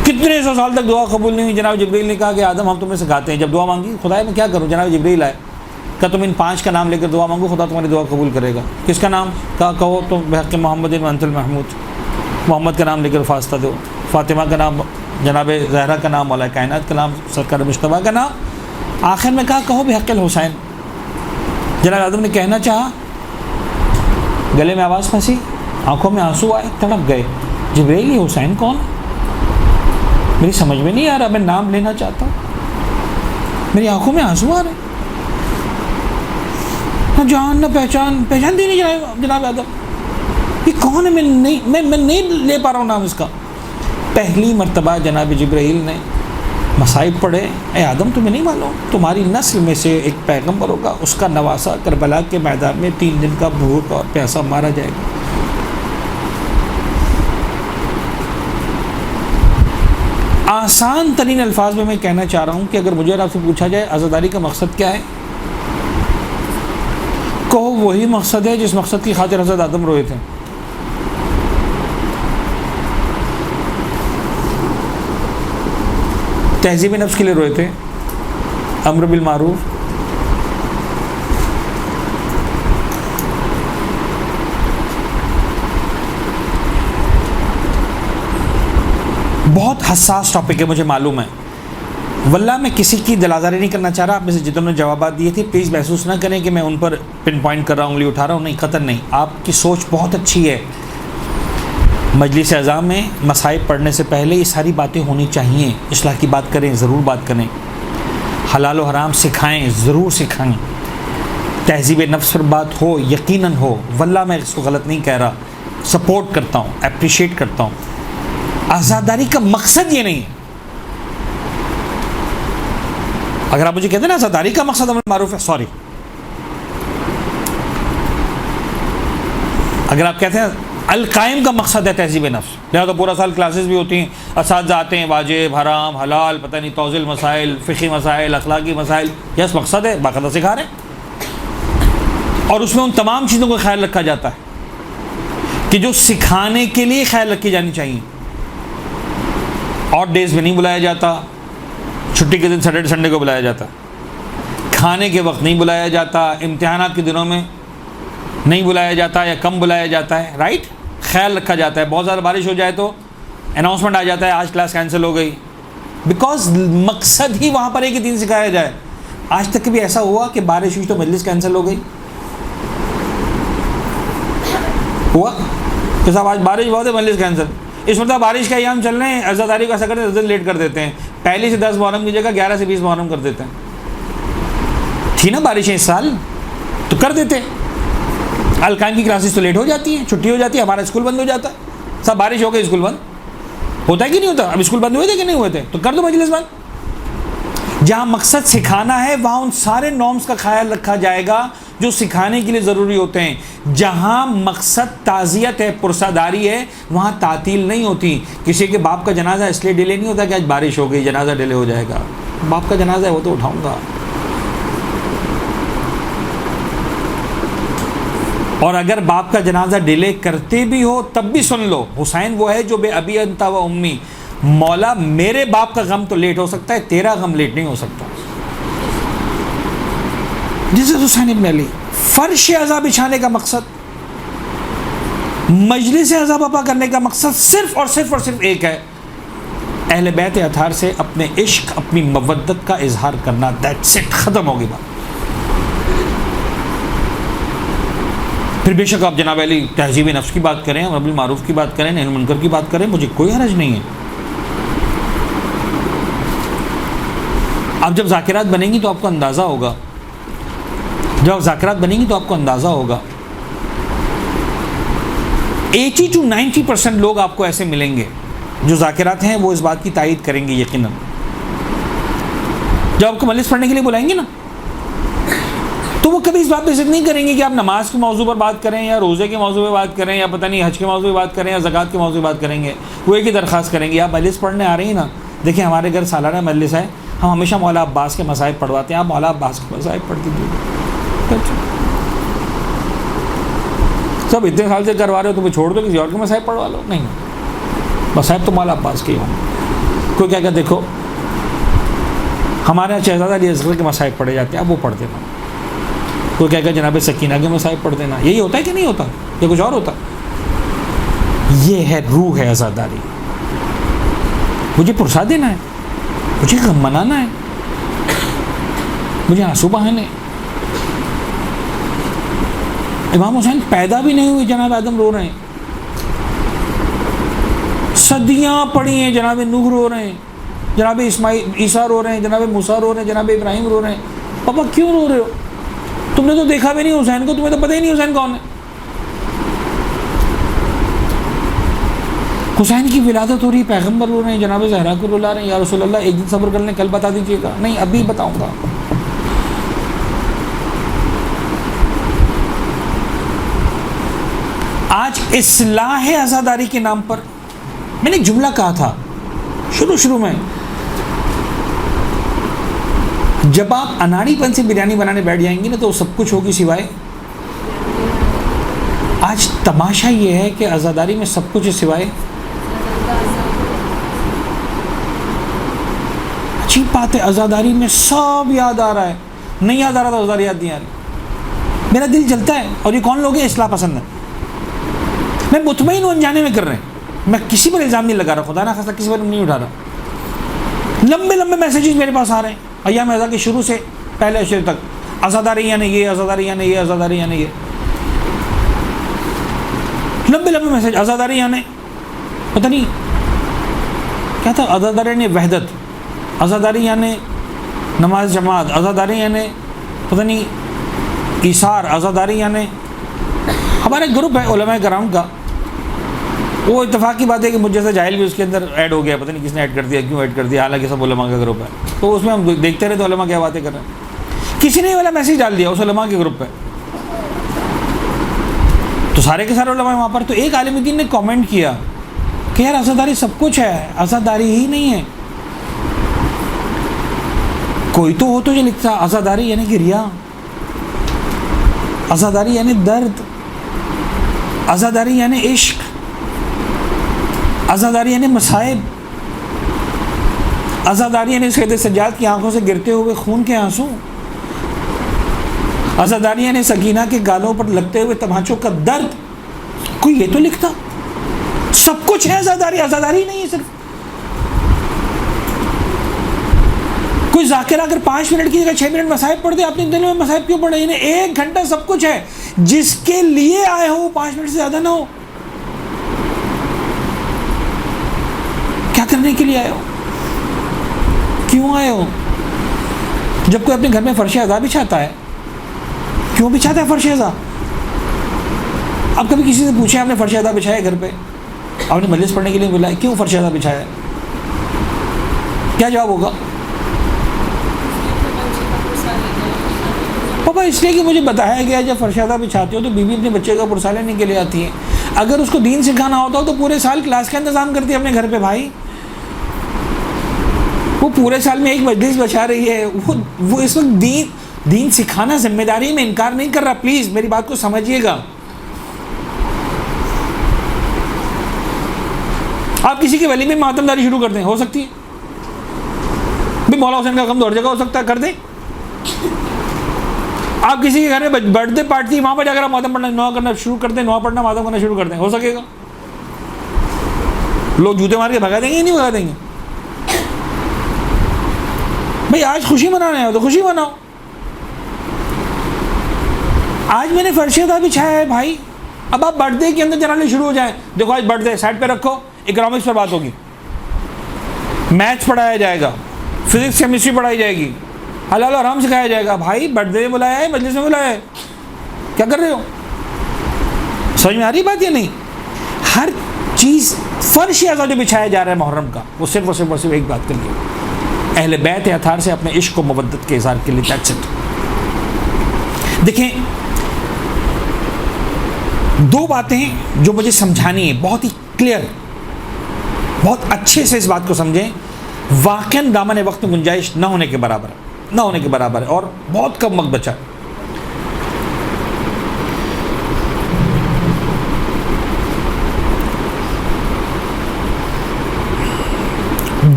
[SPEAKER 1] کتنے سو سال تک دعا قبول نہیں ہوئی. جناب جبرائیل نے کہا کہ آدم ہم تمہیں سکھاتے ہیں. جب دعا مانگی، خدا میں کیا کروں؟ جناب جبرائیل آئے، کہ تم ان 5 کا نام لے کر دعا مانگو، خدا تمہاری دعا قبول کرے گا. کس کا نام؟ کہو تو بحق محمد انت المحمود. محمد کا نام لے کر فاستہ دو. فاطمہ کا نام، جناب زہرا کا نام، مولا کائنات کا نام، سرکار مصطفیٰ کا نام. آخر میں کہو بحق الحسین. جناب آدم نے کہنا چاہا، گلے میں آواز پھنسی، آنکھوں میں آنسو آئے، تڑپ گئے. جبرائیل یہ حسین کون؟ میری سمجھ میں نہیں آ رہا، میں نام لینا چاہتا ہوں، میری آنکھوں میں آنسو آ رہے ہیں. نہ جان نہ پہچان دی نہیں جناب آدم. یہ کون ہے؟ میں نہیں لے پا رہا ہوں نام اس کا. پہلی مرتبہ جناب جبرائیل نے مصائب پڑھے. اے آدم تمہیں نہیں معلوم تمہاری نسل میں سے ایک پیغمبر ہوگا، اس کا نواسا کربلا کے میدان میں 3 دن کا بھوک اور پیاسا مارا جائے گا. آسان ترین الفاظ میں کہنا چاہ رہا ہوں کہ اگر مجھے اور آپ سے پوچھا جائے عزاداری کا مقصد کیا ہے، کہو وہی مقصد ہے جس مقصد کی خاطر حضرت آدم روئے تھے. تہذیب نفس کے لیے روئے تھے, امر بالمعروف, بہت حساس ٹاپک ہے مجھے معلوم ہے, واللہ میں کسی کی دل آزاری نہیں کرنا چاہ رہا. آپ میں سے جتنے جوابات دیے تھے پلیز محسوس نہ کریں کہ میں ان پر پن پوائنٹ کر رہا ہوں, انگلی اٹھا رہا ہوں, نہیں, قطعاً نہیں. آپ کی سوچ بہت اچھی ہے. مجلس اعظم میں مصائب پڑھنے سے پہلے یہ ساری باتیں ہونی چاہیے. اصلاح کی بات کریں, ضرور بات کریں. حلال و حرام سکھائیں, ضرور سکھائیں. تہذیب نفس پر بات ہو, یقیناً ہو. واللہ میں اس کو غلط نہیں کہہ رہا, سپورٹ کرتا ہوں, اپریشیٹ کرتا ہوں. آزاداری کا مقصد یہ نہیں ہے. اگر آپ مجھے کہتے ہیں نا آزاداری کا مقصد امر معروف ہے, سوری. اگر آپ کہتے ہیں القائم کا مقصد ہے تہذیب نفس, لہٰذا پورا سال کلاسز بھی ہوتی ہیں, اساتذہ آتے ہیں, واجب حرام حلال پتہ نہیں توزیل مسائل, فقہی مسائل, اخلاقی مسائل, یس مقصد ہے, باقاعدہ سکھا رہے ہیں. اور اس میں ان تمام چیزوں کا خیال رکھا جاتا ہے کہ جو سکھانے کے لیے خیال رکھی جانی چاہیے. آڈ ڈیز میں نہیں بلایا جاتا, چھٹی کے دن سیٹرڈے سنڈے کو بلایا جاتا, کھانے کے وقت نہیں بلایا جاتا, امتحانات کے دنوں میں نہیں بلایا جاتا یا کم بلایا جاتا ہے, رائٹ. خیال رکھا جاتا ہے. بہت زیادہ بارش ہو جائے تو اناؤنسمنٹ آ جاتا ہے آج کلاس کینسل ہو گئی, بیکاز مقصد ہی وہاں پر ہے کہ دین سکھایا جائے. آج تک بھی ایسا ہوا کہ بارش ہوئی تو مجلس کینسل ہو گئی؟ ہوا کہ صاحب آج بارش بہت ہے مجلس کینسل. اس مطلب بارش کا ایام چل رہے ہیں, عزاداری کو ایسا کرتے ہیں لیٹ کر دیتے ہیں, پہلی سے 10 محرم کی جگہ 11 سے 20 محرم کر دیتے ہیں. تھی نا بارشیں اس سال تو کر دیتے. القائم کی کلاسز تو لیٹ ہو جاتی ہیں, چھٹی ہو جاتی ہے, ہمارا اسکول بند ہو جاتا ہے. سب بارش ہو گئی اسکول بند ہوتا ہے کہ نہیں ہوتا؟ اب اسکول بند ہوئے تھے کہ نہیں ہوئے تھے؟ تو کر دو مجلس بند. جہاں مقصد سکھانا ہے وہاں ان سارے نارمز کا خیال رکھا جائے گا جو سکھانے کے لیے ضروری ہوتے ہیں. جہاں مقصد تعزیت ہے, پرساداری ہے, وہاں تعطیل نہیں ہوتی. کسی کے باپ کا جنازہ اس لیے ڈیلے نہیں ہوتا کہ آج بارش ہو گئی جنازہ ڈیلے ہو جائے گا. باپ کا جنازہ ہے وہ تو اٹھاؤں گا. اور اگر باپ کا جنازہ ڈیلے کرتے بھی ہو تب بھی سن لو, حسین وہ ہے جو بے ابی انت و امی, مولا میرے باپ کا غم تو لیٹ ہو سکتا ہے, تیرا غم لیٹ نہیں ہو سکتا. جیسے حسین ابن علی, فرش عزا بچھانے کا مقصد, مجلس عزا بپا کرنے کا مقصد صرف اور صرف ایک ہے, اہل بیت اطہار سے اپنے عشق اپنی مودت کا اظہار کرنا. دیٹس اٹ, ختم ہوگی بات. پھر بے شک آپ جناب علی تہذیب نفس کی بات کریں, امر بالمعروف کی بات کریں, نہی عن المنکر کی بات کریں, مجھے کوئی حرج نہیں ہے. اب جب ذاکرات بنیں گی تو آپ کو اندازہ ہوگا, جب آپ ذاکرات بنیں گی تو آپ کو اندازہ ہوگا 80 to 90% لوگ آپ کو ایسے ملیں گے جو ذاکرات ہیں, وہ اس بات کی تائید کریں گے یقیناً. جب آپ کو مجلس پڑھنے کے لیے بلائیں گے نا تو وہ کبھی اس بات پہ ضد نہیں کریں گے کہ آپ نماز کے موضوع پر بات کریں یا روزے کے موضوع پہ بات کریں یا پتہ نہیں حج کے موضوع پہ بات کریں یا زکوٰۃ کے موضوع پہ بات کریں گے. وہ ایک ہی درخواست کریں گے, آپ مجلس پڑھنے آ رہی ہیں نا, دیکھیں ہمارے گھر سالانہ مجلس ہے, ہم ہمیشہ مولا عباس کے مصائب پڑھواتے ہیں, آپ مولا عباس کے مصائب پڑھ دیجیے. سب اتنے سال سے کروا رہے ہو تو وہ چھوڑ دو, کسی اور کے مصائب پڑھوا لو. نہیں, مصائب تو مولا عباس کے ہی ہوں. کوئی کہہ کر دیکھو ہمارے یہاں شہزادہ علی اصغر کے مصائب پڑھے جاتے ہیں, اب وہ پڑھ دینا. کوئی کہہ کر جناب سکینہ کے مصائب پڑھ دینا. یہی ہوتا ہے کہ نہیں ہوتا, یا کچھ اور ہوتا؟ یہ ہے روح ہے عزاداری. مجھے پرسا دینا ہے, مجھے غم منانا ہے, مجھے آنسو بہانے. امام حسین پیدا بھی نہیں ہوئے جناب آدم رو رہے ہیں, صدیاں پڑی ہیں جناب نوح رو رہے ہیں, جناب عیسیٰ رو رہے ہیں, جناب موسیٰ رو رہے ہیں, جناب ابراہیم رو رہے ہیں. پاپا کیوں رو رہے ہو؟ تم نے تو دیکھا بھی نہیں حسین کو, تمہیں تو پتہ ہی نہیں حسین کون ہے. حسین کی ولادت ہو رہی, پیغمبر رو رہے ہیں, جناب زہرا کو رلا رہے ہیں, یا رسول اللہ ایک دن صبر کر لیں, کل بتا دیجیے گا. نہیں, ابھی بتاؤں گا. آج اصلاح عزاداری کے نام پر میں نے ایک جملہ کہا تھا شروع میں, جب آپ اناڑی پن سے بریانی بنانے بیٹھ جائیں گی نا تو سب کچھ ہوگی سوائے تماشا یہ ہے کہ عزاداری میں سب کچھ ہے سوائے عجیب بات ہے، عزاداری میں سب یاد آ رہا ہے، نہیں یاد آ رہا تو عزاداری یاد نہیں آ رہی. میرا دل جلتا ہے. اور یہ کون لوگ ہیں اصلاح پسند ہیں؟ میں مطمئن ہوں انجانے میں کر رہے ہیں، میں کسی پر الزام نہیں لگا رہا، خدا نہ خاصہ کسی پر نہیں اٹھا رہا. لمبے لمبے میسیجز میرے پاس آ رہے ہیں ایام رضا کے شروع سے پہلے اشرے تک، عزاداری یعنی یہ، عزاداری یعنی یہ، عزاداری یعنی یہ، لمبے لمبے میسیج. عزاداری یعنی پتہ نہیں کیا تھا، عزاداری یعنی وحدت، عزاداری یعنی نماز جماعت، عزاداری یعنی پتہ نہیں ایثار، عزاداری یعنی ہمارے گروپ ہے علماء کرام کا، وہ اتفاق کی بات ہے کہ مجھ جیسا جاہل بھی اس کے اندر ایڈ ہو گیا، پتہ نہیں کس نے ایڈ کر دیا، کیوں ایڈ کر دیا، حالانکہ سب علماء کا گروپ ہے. تو اس میں ہم دیکھتے رہے تو علماء کیا باتیں کر رہے ہیں. کسی نے والا میسیج ڈال دیا اس علماء کے گروپ پہ، تو سارے کے سارے علماء وہاں پر. تو ایک عالم دین نے کامنٹ کیا کہ یار عزاداری سب کچھ ہے، عزاداری ہی نہیں ہے. کوئی تو ہو تو یہ لکھتا عزاداری یعنی کہ ریا، عزاداری یعنی درد، عزاداری یعنی عشق، عزاداری یعنی مصائب، عزاداری یعنی سید سجاد کی آنکھوں سے گرتے ہوئے خون کے آنسو، عزاداری یعنی سکینہ کے گالوں پر لگتے ہوئے تماچوں کا درد. کوئی یہ تو لکھتا سب کچھ ہے عزاداری، عزاداری نہیں ہے صرف. کوئی ذاکر اگر 5 منٹ کی جگہ 6 منٹ مصائب پڑھ دے، اپنے دلوں میں مصائب کیوں پڑھے؟ یعنی 1 گھنٹہ سب کچھ ہے، جس کے لیے آئے ہو 5 منٹ سے زیادہ نہ ہو. کیا کرنے کے لیے آئے ہو؟ کیوں آئے ہو؟ جب کوئی اپنے گھر میں فرش عزا بچھاتا ہے، کیوں بچھاتا ہے فرش عزا؟ اب کبھی کسی سے پوچھیں آپ نے فرش عزا بچھایا گھر پہ، آپ نے مجلس پڑھنے کے لیے بولا ہے، کیوں فرش عزا بچھایا ہے؟ کیا جواب ہوگا؟ پاپا اس لیے کہ مجھے بتایا گیا جب فرش عزا بچھاتے ہو تو بیوی اپنے بچے کا پرسہ لینے کے لیے آتی ہے. اگر اس کو دین سکھانا ہوتا ہو تو پورے سال کلاس کا انتظام کرتی ہے اپنے گھر پہ. بھائی وہ پورے سال میں ایک مجلس بچا رہی ہے، وہ اس وقت دین سکھانا ذمہ داری میں انکار نہیں کر رہا. پلیز میری بات کو سمجھیے گا. آپ کسی کے ولی میں ماتم داری شروع کر دیں، ہو سکتی ہے بھی مولا حسین کا غم تو ہر جگہ ہو سکتا ہے، کر دیں. آپ کسی کے گھر میں برتھ ڈے پارٹی، وہاں پر جا کر آپ ماتم پڑھنا نوا کرنا شروع کر دیں، نوا پڑھنا ماتم کرنا شروع کر دیں، ہو سکے گا؟ لوگ جوتے مار کے بھگا دیں گے یا نہیں بھگا دیں گے؟ بھائی آج خوشی منانا ہے تو خوشی مناؤ. آج میں نے فرش عزا بچھایا ہے بھائی، اب آپ برتھ ڈے کے اندر جنرلی شروع ہو جائیں. دیکھو آج برتھ ڈے سائڈ پہ رکھو، اکنامکس پر بات ہوگی، میتھس پڑھایا جائے گا، فزکس کیمسٹری پڑھائی جائے گی، حلال اور حرام سکھایا جائے گا. بھائی برتھ ڈے میں بلایا ہے، مجلس میں بلایا ہے، کیا کر رہے ہو؟ سمجھ میں آ رہی بات یا نہیں؟ ہر چیز فرش عزا جو بچھایا جا رہا ہے محرم کا، وہ صرف اور صرف ایک بات کے لیے، اہل بیت اطہار سے اپنے عشق و مودت کے اظہار کے لیے. That's it. دیکھیں 2 باتیں جو مجھے سمجھانی ہے، بہت ہی کلیئر، بہت اچھے سے اس بات کو سمجھیں. واقعاً دامن وقت میں گنجائش نہ ہونے کے برابر ہے اور بہت کم وقت بچا.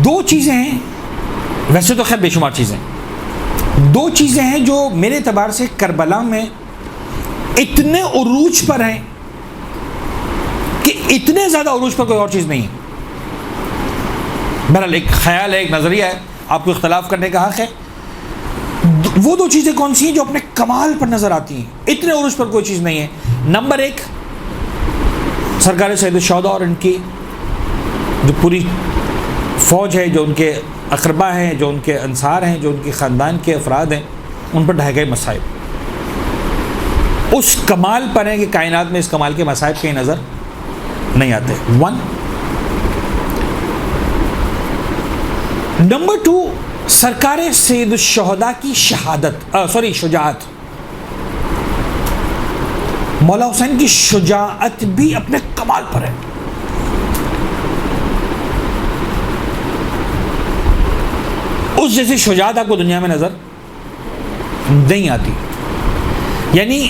[SPEAKER 1] دو چیزیں ہیں، ویسے تو خیر بے شمار چیزیں، 2 چیزیں ہیں جو میرے اعتبار سے کربلا میں اتنے عروج پر ہیں کہ اتنے زیادہ عروج پر کوئی اور چیز نہیں ہے. بہرحال ایک خیال ہے، ایک نظریہ ہے، آپ کو اختلاف کرنے کا حق ہے. وہ 2 چیزیں کون سی ہیں جو اپنے کمال پر نظر آتی ہیں، اتنے عروج پر کوئی چیز نہیں ہے. نمبر 1 سرکار سید الشہداء اور ان کی جو پوری فوج ہے، جو ان کے اقربا ہیں، جو ان کے انصار ہیں، جو ان کے خاندان کے افراد ہیں، ان پر ڈھائے گئے مصائب اس کمال پر ہیں کہ کائنات میں اس کمال کے مصائب کہیں نظر نہیں آتے. 1 نمبر 2 سرکار سید الشہداء کی شجاعت، مولا حسین کی شجاعت بھی اپنے کمال پر ہے. اس جیسی شجاعت آپ کو دنیا میں نظر نہیں آتی. یعنی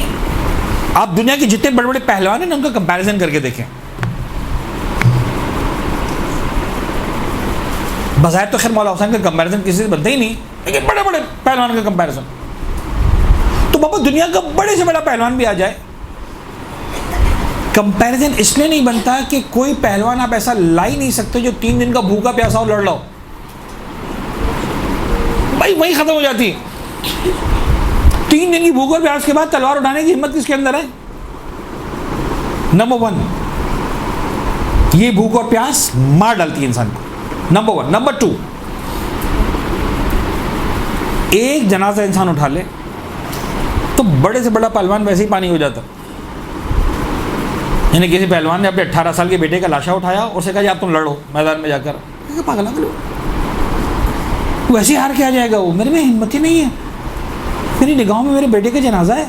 [SPEAKER 1] آپ دنیا کے جتنے بڑے بڑے پہلوان ہیں نا ان کا کمپیریزن کر کے دیکھیں. بظاہر تو خیر مولا حسین کا کمپیریزن کسی سے بنتا ہی نہیں, لیکن بڑے بڑے پہلوان کا کمپیریزن. تو بابا دنیا کا بڑے سے بڑا پہلوان بھی آ جائے, کمپیریزن اس لیے نہیں بنتا کہ کوئی پہلوان آپ ایسا لا ہی نہیں سکتے جو 3 دن کا بھوکا پیاسا ہو لڑ لو, بھائی وہی ختم ہو جاتی. 3 دن کی بھوک اور پیاس کے بعد تلوار اٹھانے کی ہمت کس کے اندر ہے؟ نمبر 1, یہ بھوک اور پیاس مار ڈالتی ہے انسان کو, نمبر 1. نمبر 2, ایک جنازہ انسان اٹھا لے تو بڑے سے بڑا پہلوان ویسے ہی پانی ہو جاتا. یعنی کسی پہلوان نے اپنے 18 سال کے بیٹے کا لاشا اٹھایا اور اسے کہا جی آپ تم لڑو میدان میں جا کر, پاگل ویسے ہار کے آ جائے گا وہ, میرے میں ہمت ہی نہیں ہے. میری نگاہوں میں میرے بیٹے کا جنازہ ہے,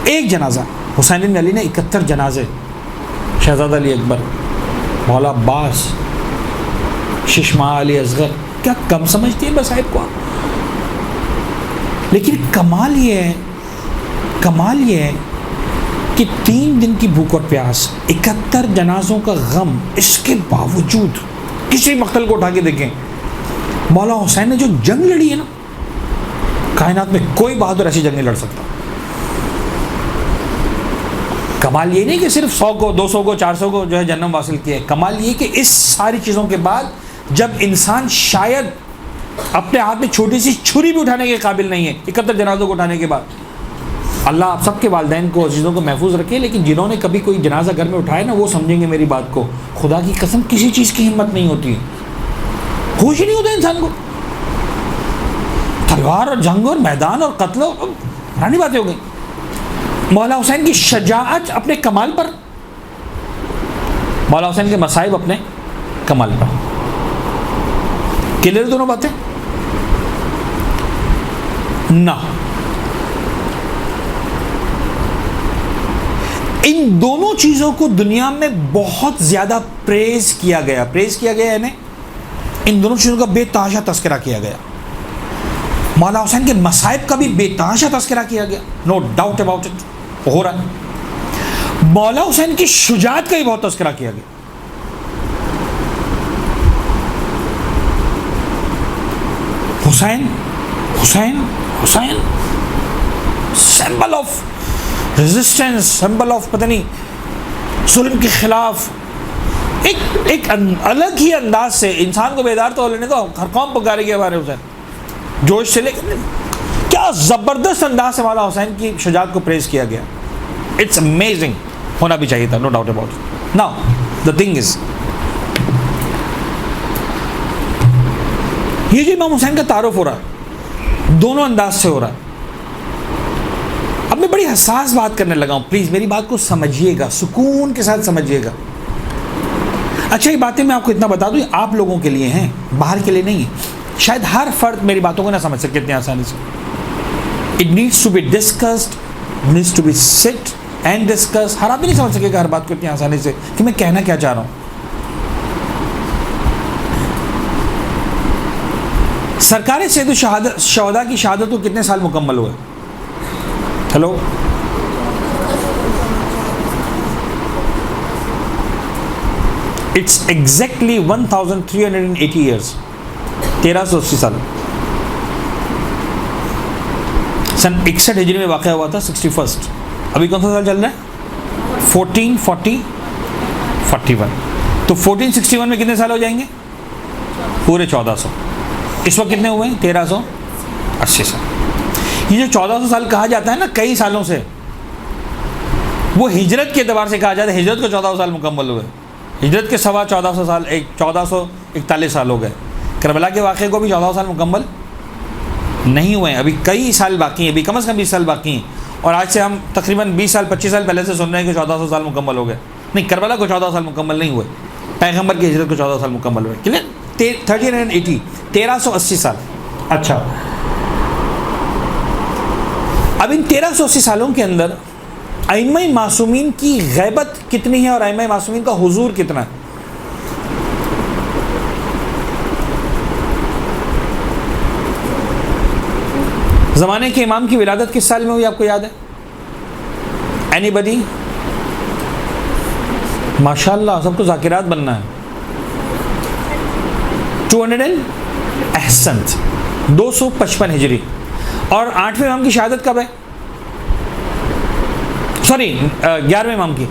[SPEAKER 1] ایک جنازہ. حسین بن علی نے 71 جنازے, شہزادہ علی اکبر, مولا عباس, ششماہ علی اصغر, کیا کم سمجھتی ہیں مصائب کو آپ؟ لیکن کمال یہ ہے کہ 3 دن کی بھوک اور پیاس, 71 جنازوں کا غم, اس کے باوجود کسی مقتل کو اٹھا کے دیکھیں, مولا حسین نے جو جنگ لڑی ہے نا, کائنات میں کوئی بہادر ایسی جنگ نہیں لڑ سکتا. کمال یہ نہیں کہ صرف 100 کو 200 کو 400 کو جو ہے جنم حاصل کیا ہے, کمال یہ کہ اس ساری چیزوں کے بعد جب انسان شاید اپنے ہاتھ میں چھوٹی سی چھری بھی اٹھانے کے قابل نہیں ہے, 71 جنازوں کو اٹھانے کے بعد, اللہ آپ سب کے والدین کو عزیزوں کو محفوظ رکھے. لیکن جنہوں نے کبھی کوئی جنازہ گھر میں اٹھایا نا وہ سمجھیں گے میری بات کو, خدا کی قسم کسی چیز کی ہمت نہیں ہوتی ہے, ہوش ہی نہیں ہوتا انسان کو. تلوار اور جنگ اور میدان اور قتل پرانی باتیں ہو گئی. مولا حسین کی شجاعت اپنے کمال پر, مولا حسین کے مصائب اپنے کمال پر. کلیئر دونوں باتیں نہ. ان دونوں چیزوں کو دنیا میں بہت زیادہ پریز کیا گیا یعنی ان دونوں چیزوں کا بے تحاشا تذکرہ کیا گیا. مولا حسین کے مصائب کا بھی بے تحاشا تذکرہ کیا گیا, نو ڈاؤٹ اباؤٹ اٹ, ہو رہا ہے. مولا حسین کی شجاعت کا بھی بہت تذکرہ کیا گیا. Hussain Hussain Hussain symbol of resistance, symbol of پتہ نہیں ظلم کے خلاف, ایک الگ ہی انداز سے انسان کو بیدار تو لینے تو ہر قوم پکارے گی ہمارے حسین, جوش سے. لیکن کیا زبردست انداز سے مولا حسین کی شجاعت کو پریز کیا گیا. اٹس امیزنگ, ہونا بھی چاہیے تھا, no doubt about it. Now the thing is, یہ جو امام حسین کا تعارف ہو رہا ہے دونوں انداز سے ہو رہا ہے. اب میں بڑی حساس بات کرنے لگا ہوں, پلیز میری بات کو سمجھیے گا, سکون کے ساتھ سمجھیے گا. اچھا یہ باتیں میں آپ کو اتنا بتا دوں, آپ لوگوں کے لیے ہیں, باہر کے لیے نہیں ہے. شاید ہر فرد میری باتوں کو نہ سمجھ سکے اتنی آسانی سے. It needs to be discussed, needs to be sit and discuss. ہر آدمی نہیں سمجھ سکے گا ہر بات کو اتنی آسانی سے کہ میں کہنا کیا چاہ رہا ہوں. سرکار سید الشہداء کی شہادت کو کتنے سال مکمل ہوئے؟ ہیلو, اٹس ایگزیکٹلی 1380 ایئرس, 1380 سال. سن 61 ہجری میں واقع ہوا تھا, 61. ابھی کون سا سال چل رہا ہے؟ 1441. تو 1461 میں کتنے سال ہو جائیں گے؟ پورے 1400. اس وقت کتنے ہوئے ہیں؟ 1380 سال. یہ جو 1400 سال کہا جاتا ہے نا کئی سالوں سے, وہ ہجرت کے اعتبار سے کہا جاتا ہے. ہجرت کو 1400 سال مکمل ہوئے, ہجرت کے سوا 1400 سال, 1441 سال ہو گئے. کربلا کے واقعے کو بھی 1400 سال مکمل نہیں ہوئے ہیں, ابھی کئی سال باقی ہیں, ابھی کم از کم 20 سال باقی ہیں. اور آج سے ہم تقریباً 20 سال 25 سال پہلے سے سن رہے ہیں کہ 1400 سال مکمل ہو گئے. نہیں, کربلا کو 1400 سال مکمل نہیں ہوئے, پیغمبر کی ہجرت کو 1400 سال مکمل ہوئے. کلیئر؟ 1380, 1380 سال. اچھا, اب ان 1380 سالوں کے اندر ائمہ معصومین کی غیبت کتنی ہے اور ائمہ معصومین کا حضور کتنا ہے؟ زمانے کے امام کی ولادت کس سال میں ہوئی آپ کو یاد ہے؟ اینی بڈی؟ ماشاء اللہ سب کو ذاکرات بننا ہے. 200 احسنت 255 ہجری. اور 8ویں امام کی شہادت کب ہے؟ سوری 11ویں امام کی.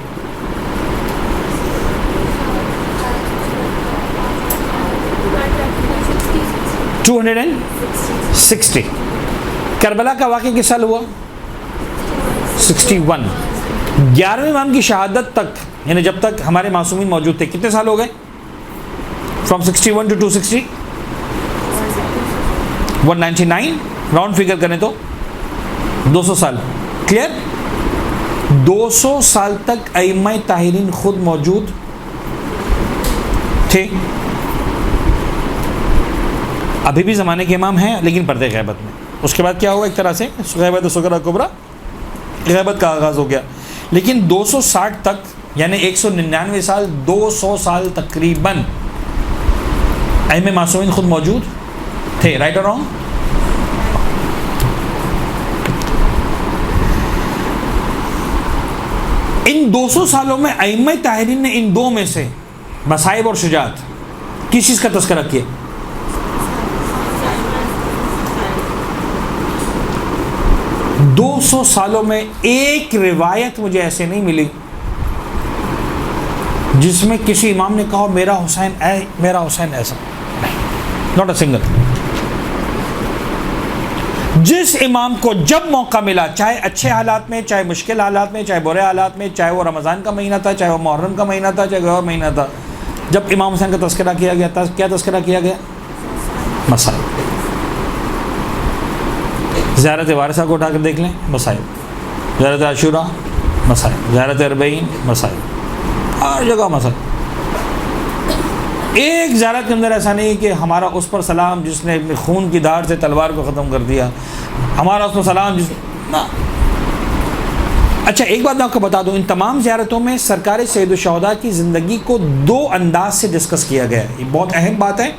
[SPEAKER 1] $260. کربلا کا واقعہ کس سال ہوا؟ 61. 11ویں امام کی شہادت تک یعنی جب تک ہمارے معصومین موجود تھے کتنے سال ہو گئے؟ From 61 to 260 199. راؤنڈ فگر کریں تو 200 سال. کلیئر؟ 200 سال تک ائمہ طاہرین خود موجود تھے. ابھی بھی زمانے کے امام ہیں لیکن پردے غیبت میں. اس کے بعد کیا ہوا؟ ایک طرح سے غیبت صغرا کبرا غیبت کا آغاز ہو گیا. لیکن 260 تک یعنی 199 سال 200 سال تقریباً ائمہ معصومین خود موجود تھے. رائٹ اور رانگ؟ ان 200 سالوں میں ائمہ طاہرین نے ان دو میں سے مصائب اور شجاعت کس چیز کا تذکرہ کیا؟ دو 200 سالوں میں ایک روایت مجھے ایسے نہیں ملی جس میں کسی امام نے کہا میرا حسین ایسا. Not a single. جس امام کو جب موقع ملا چاہے اچھے حالات میں چاہے مشکل حالات میں چاہے برے حالات میں چاہے وہ رمضان کا مہینہ تھا چاہے وہ محرم کا مہینہ تھا چاہے کوئی اور مہینہ تھا جب امام حسین کا تذکرہ کیا گیا تھا کیا تذکرہ کیا گیا؟ مسائل. زیارت وارثہ کو اٹھا کر دیکھ لیں مسائل. زیارت عاشورہ مسائل. زیارت اربعین مسائل. ہر جگہ مسائل. ایک زیارت کے اندر ایسا نہیں کہ ہمارا اس پر سلام جس نے اپنے خون کی دھار سے تلوار کو ختم کر دیا ہمارا اس پر سلام جس نہ. اچھا ایک بات میں آپ کو بتا دوں ان تمام زیارتوں میں سرکار سید الشہداء کی زندگی کو دو انداز سے ڈسکس کیا گیا ہے. یہ بہت اہم بات ہے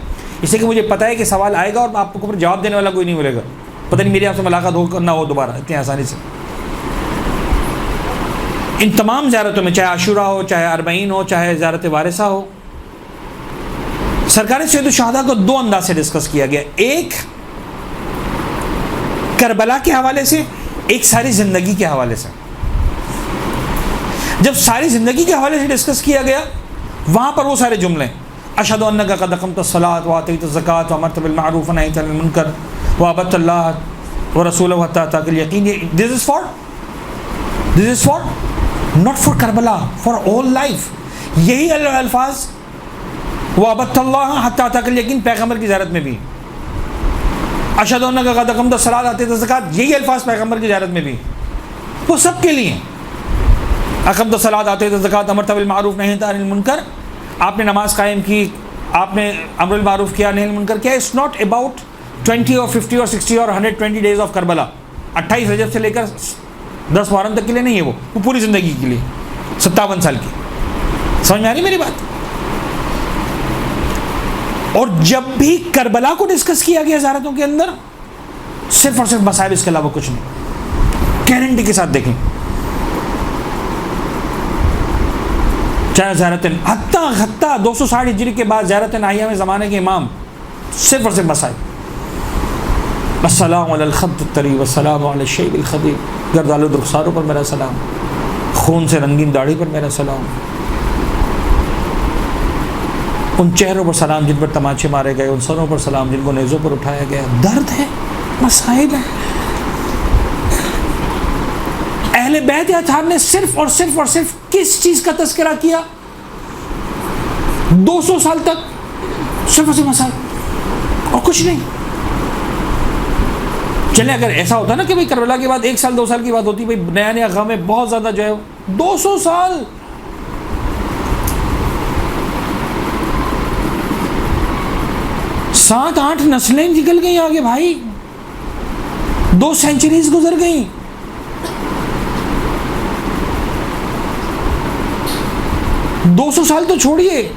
[SPEAKER 1] اس لیے کہ مجھے پتہ ہے کہ سوال آئے گا اور آپ کو جواب دینے والا کوئی نہیں ملے گا. پتہ نہیں میری آپ سے ملاقات ہو نہ ہو دوبارہ اتنی آسانی سے. ان تمام زیارتوں میں چاہے عاشورہ ہو چاہے اربعین ہو چاہے زیارت وارثہ ہو سرکار سید الشہداء کو دو انداز سے ڈسکس کیا گیا. ایک کربلا کے حوالے سے ایک ساری زندگی کے حوالے سے. جب ساری زندگی کے حوالے سے ڈسکس کیا گیا وہاں پر وہ سارے جملے اشہد انک قد اقمت الصلاۃ وآتیت الزکاۃ وامرت بالمعروف ونہیت عن المنکر وعبدت اللہ ورسولہ حتی اتاک الیقین. This is for not for Karbala for all life. یہی الفاظ وعبدت اللہ حتی اتاک الیقین پیغمبر کی زیارت میں بھی. اشہد انک قد اقمت الصلاۃ وآتیت الزکاۃ یہی الفاظ پیغمبر کی زیارت میں بھی. وہ سب کے لیے اقمت الصلاۃ آتیت الزکاۃ امرت بالمعروف نہیت عن المنکر. آپ نے نماز قائم کی آپ نے امر بالمعروف کیا نہی عن المنکر کیا. اٹس ناٹ اباؤٹ 20 اور 50 اور 60 اور 120 ڈیز آف کربلا. 28 رجب سے لے کر 10 محرم تک کے لیے نہیں ہے وہ پوری زندگی کے لیے 57 سال کی. سمجھ میں آ رہی میری بات؟ اور جب بھی کربلا کو ڈسکس کیا گیا زیارتوں کے اندر صرف اور صرف مسائل اس کے علاوہ کچھ نہیں. گارنٹی کے ساتھ دیکھیں چاہے زیارت حتیٰ 260 ہجری کے بعد زیارت ناہیہ میں زمانے کے امام صرف اور صرف مسائل. السلام علی الخط الطری والسلام علی الشیب الخدیب. گردالود رخساروں پر میرا سلام. خون سے رنگین داڑھی پر میرا سلام. ان چہروں پر سلام جن پر تماچے مارے گئے. ان سروں پر سلام جن کو نیزوں پر اٹھایا گیا. درد ہے مسائل ہے. اہل بیت اطہار نے صرف اور صرف کس چیز کا تذکرہ کیا 200 سال تک؟ صرف اور صرف مسائل اور کچھ نہیں. چلے اگر ایسا ہوتا نا کہ بھائی کربلا کے بعد 1 سال 2 سال کی بات ہوتی بھائی نیا نیا غم ہے بہت زیادہ جو ہے 200 سال 7-8 نسلیں نکل گئی آگے بھائی. 2 سینچریز گزر گئیں. دو 200 سال تو چھوڑیے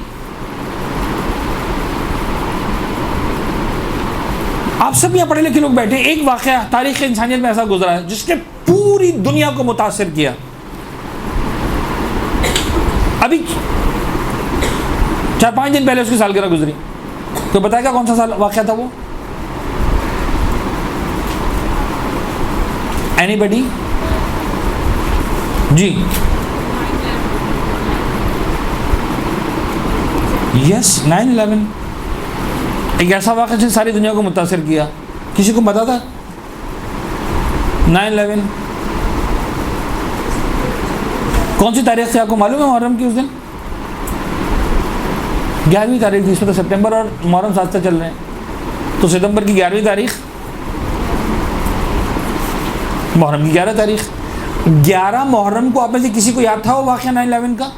[SPEAKER 1] آپ سب یہاں پڑھے لکھے لوگ بیٹھے. ایک واقعہ تاریخ انسانیت میں ایسا گزرا ہے جس نے پوری دنیا کو متاثر کیا. ابھی 4-5 دن پہلے اس کی سالگرہ گزری. تو بتائے گا کون سا سال واقعہ تھا وہ؟ اینی بڈی؟ جی یس 9/11 ایک ایسا واقعہ جس نے ساری دنیا کو متاثر کیا. کسی کو پتا تھا 9/11 کون سی تاریخ تھی؟ آپ کو معلوم ہے محرم کی؟ اس دن 11ویں تاریخ تھی. اس میں تو سپٹمبر اور محرم ساتھ ساتھ چل رہے ہیں. تو ستمبر کی 11ویں تاریخ، محرم کی 11 تاریخ. 11 محرم کو آپ میں سے کسی کو یاد تھا وہ واقعہ 9/11 کا؟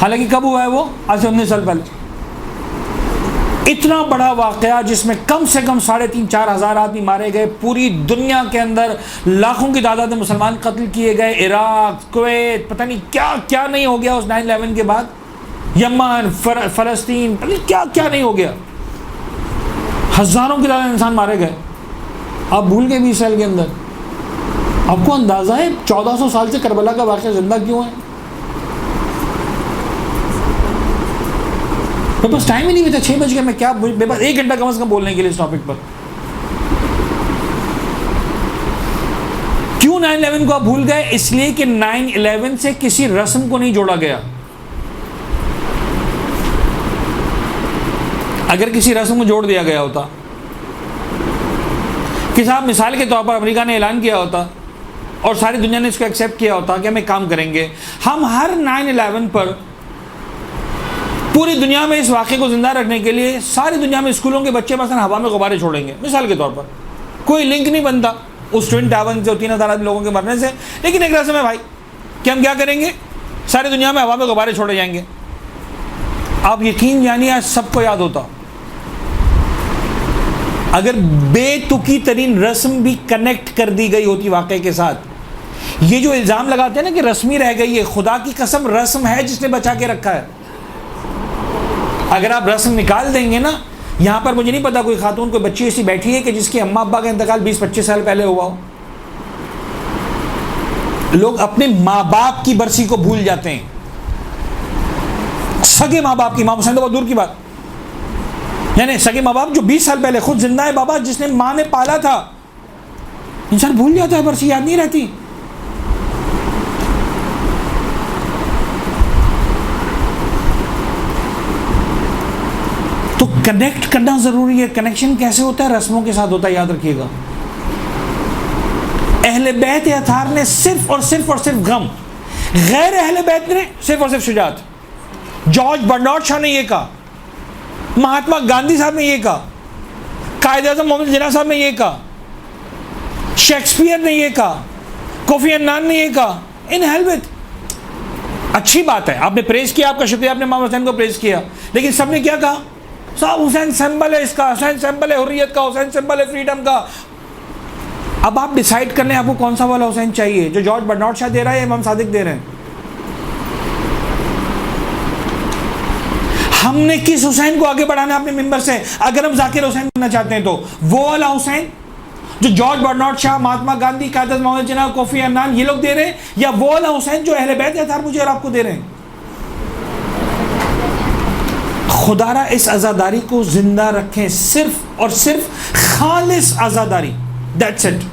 [SPEAKER 1] حالانکہ کب ہوا ہے وہ؟ آج سے 19 سال پہلے. اتنا بڑا واقعہ جس میں کم سے کم 3,500-4 ہزار آدمی مارے گئے، پوری دنیا کے اندر لاکھوں کی تعداد میں مسلمان قتل کیے گئے، عراق، کویت، پتہ نہیں کیا کیا نہیں ہو گیا اس 9/11 کے بعد، یمن، فلسطین، پتہ نہیں کیا کیا نہیں ہو گیا. ہزاروں کی تعداد انسان مارے گئے. آپ بھول گئے 20 سال کے اندر. آپ کو اندازہ ہے 1400 سال سے کربلا کا واقعہ زندہ کیوں ہے؟ میرے پاس ٹائم ہی نہیں بچا. 6 بج گئے. میں کیا میرے پاس 1 گھنٹہ کم از کم بولنے کے لیے اس ٹاپک پر. کیوں 9/11 کو آپ بھول گئے؟ اس لیے کہ 9/11 سے کسی رسم کو نہیں جوڑا گیا. اگر کسی رسم کو جوڑ دیا گیا ہوتا کہ صاحب مثال کے طور پر امریکہ نے اعلان کیا ہوتا اور ساری دنیا نے اس کو ایکسیپٹ کیا ہوتا کہ ہم ایک کام کریں گے، ہم ہر 9/11 پر پوری دنیا میں اس واقعے کو زندہ رکھنے کے لیے ساری دنیا میں اسکولوں کے بچے مثلا ہوا میں غبارے چھوڑیں گے، مثال کے طور پر. کوئی لنک نہیں بنتا اس ٹوئن ٹاور سے 3,000 لوگوں کے مرنے سے، لیکن ایک رسم ہے بھائی کہ ہم کیا کریں گے، ساری دنیا میں ہوا میں غبارے چھوڑے جائیں گے. آپ یقین جانیے آج سب کو یاد ہوتا. اگر بے تکی ترین رسم بھی کنیکٹ کر دی گئی ہوتی واقعے کے ساتھ. یہ جو الزام لگاتے ہیں نا کہ رسمی رہ گئی ہے، خدا کی قسم رسم ہے جس نے بچا کے رکھا ہے. اگر آپ رسم نکال دیں گے نا، یہاں پر مجھے نہیں پتا کوئی خاتون کوئی بچی ایسی بیٹھی ہے کہ جس کے اماں ابا کا انتقال 20-25 سال پہلے ہوا ہو. لوگ اپنے ماں باپ کی برسی کو بھول جاتے ہیں، سگے ماں باپ کی. امام حسین تو بہت دور کی بات، یعنی سگے ماں باپ جو 20 سال پہلے خود زندہ ہے بابا جس نے ماں نے پالا تھا، انسان بھول جاتا ہے، برسی یاد نہیں رہتی. تو کنیکٹ کرنا ضروری ہے. کنیکشن کیسے ہوتا ہے؟ رسموں کے ساتھ ہوتا ہے، یاد رکھیے گا. اہل بیت اطہار نے صرف اور صرف غم، غیر اہل بیت نے صرف اور صرف شجاعت. جارج برنارڈ شاہ نے یہ کہا، مہاتما گاندھی صاحب نے یہ کہا، قائد اعظم محمد جناح صاحب نے یہ کہا، شیکسپیئر نے یہ کہا، کوفی عنان نے یہ کہا. ان ہیل وتھ. اچھی بات ہے، آپ نے پریز کیا، آپ کا شکریہ، آپ نے امام حسین کو پریز کیا، لیکن سب نے کیا کہا؟ صاحب حسین سمبل ہے اس کا، حسین سمبل ہے حریت کا، حسین سمبل ہے فریڈم کا. اب آپ ڈیسائیڈ کر لیں آپ کو کون سا والا حسین چاہیے، جو جارج برنارڈ شاہ دے رہا ہے یا امام صادق دے رہے ہیں. ہم نے کس حسین کو آگے بڑھانا ہے اپنے ممبر سے؟ اگر ہم ذاکر حسین بننا چاہتے ہیں تو وہ والا حسین جو جارج برنارڈ شاہ، مہاتما گاندھی، قائد اعظم محمد جناح، کوفی عنان یہ لوگ دے رہے ہیں، یا وہ والا حسین جو اہل بیت اطہار مجھے اور آپ کو دے رہے ہیں؟ خدا را اس عزاداری کو زندہ رکھیں، صرف اور صرف خالص عزاداری. That's it.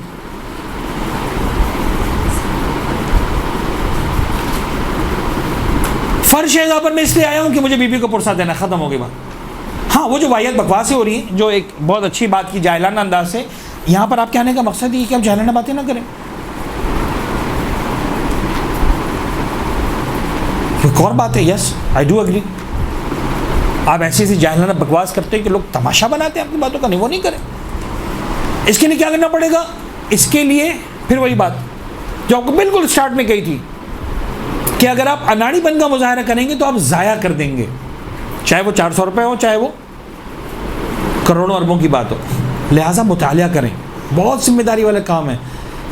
[SPEAKER 1] فرش اعضاء پر میں اس لیے آیا ہوں کہ مجھے بی بی کو پرسا دینا، ختم ہو گئی بات. ہاں وہ جو واحد بکواسیں ہو رہی ہیں، جو ایک بہت اچھی بات کی جاہلانہ انداز سے، یہاں پر آپ کہنے کا مقصد یہ کہ آپ جاہلانہ باتیں نہ کریں. ایک اور بات ہے، یس آئی ڈو اگری، آپ ایسی ایسی جاہلانہ بکواس کرتے ہیں کہ لوگ تماشا بناتے ہیں آپ کی باتوں کا. نہیں، وہ نہیں کریں. اس کے لیے کیا کرنا پڑے گا؟ اس کے لیے پھر وہی بات جو آپ کو بالکل اسٹارٹ میں کہی تھی کہ اگر آپ اناڑی پن کا مظاہرہ کریں گے تو آپ ضائع کر دیں گے، چاہے وہ 400 روپے ہو، چاہے وہ کروڑوں اربوں کی بات ہو. لہٰذا مطالعہ کریں، بہت ذمہ داری والا کام ہے.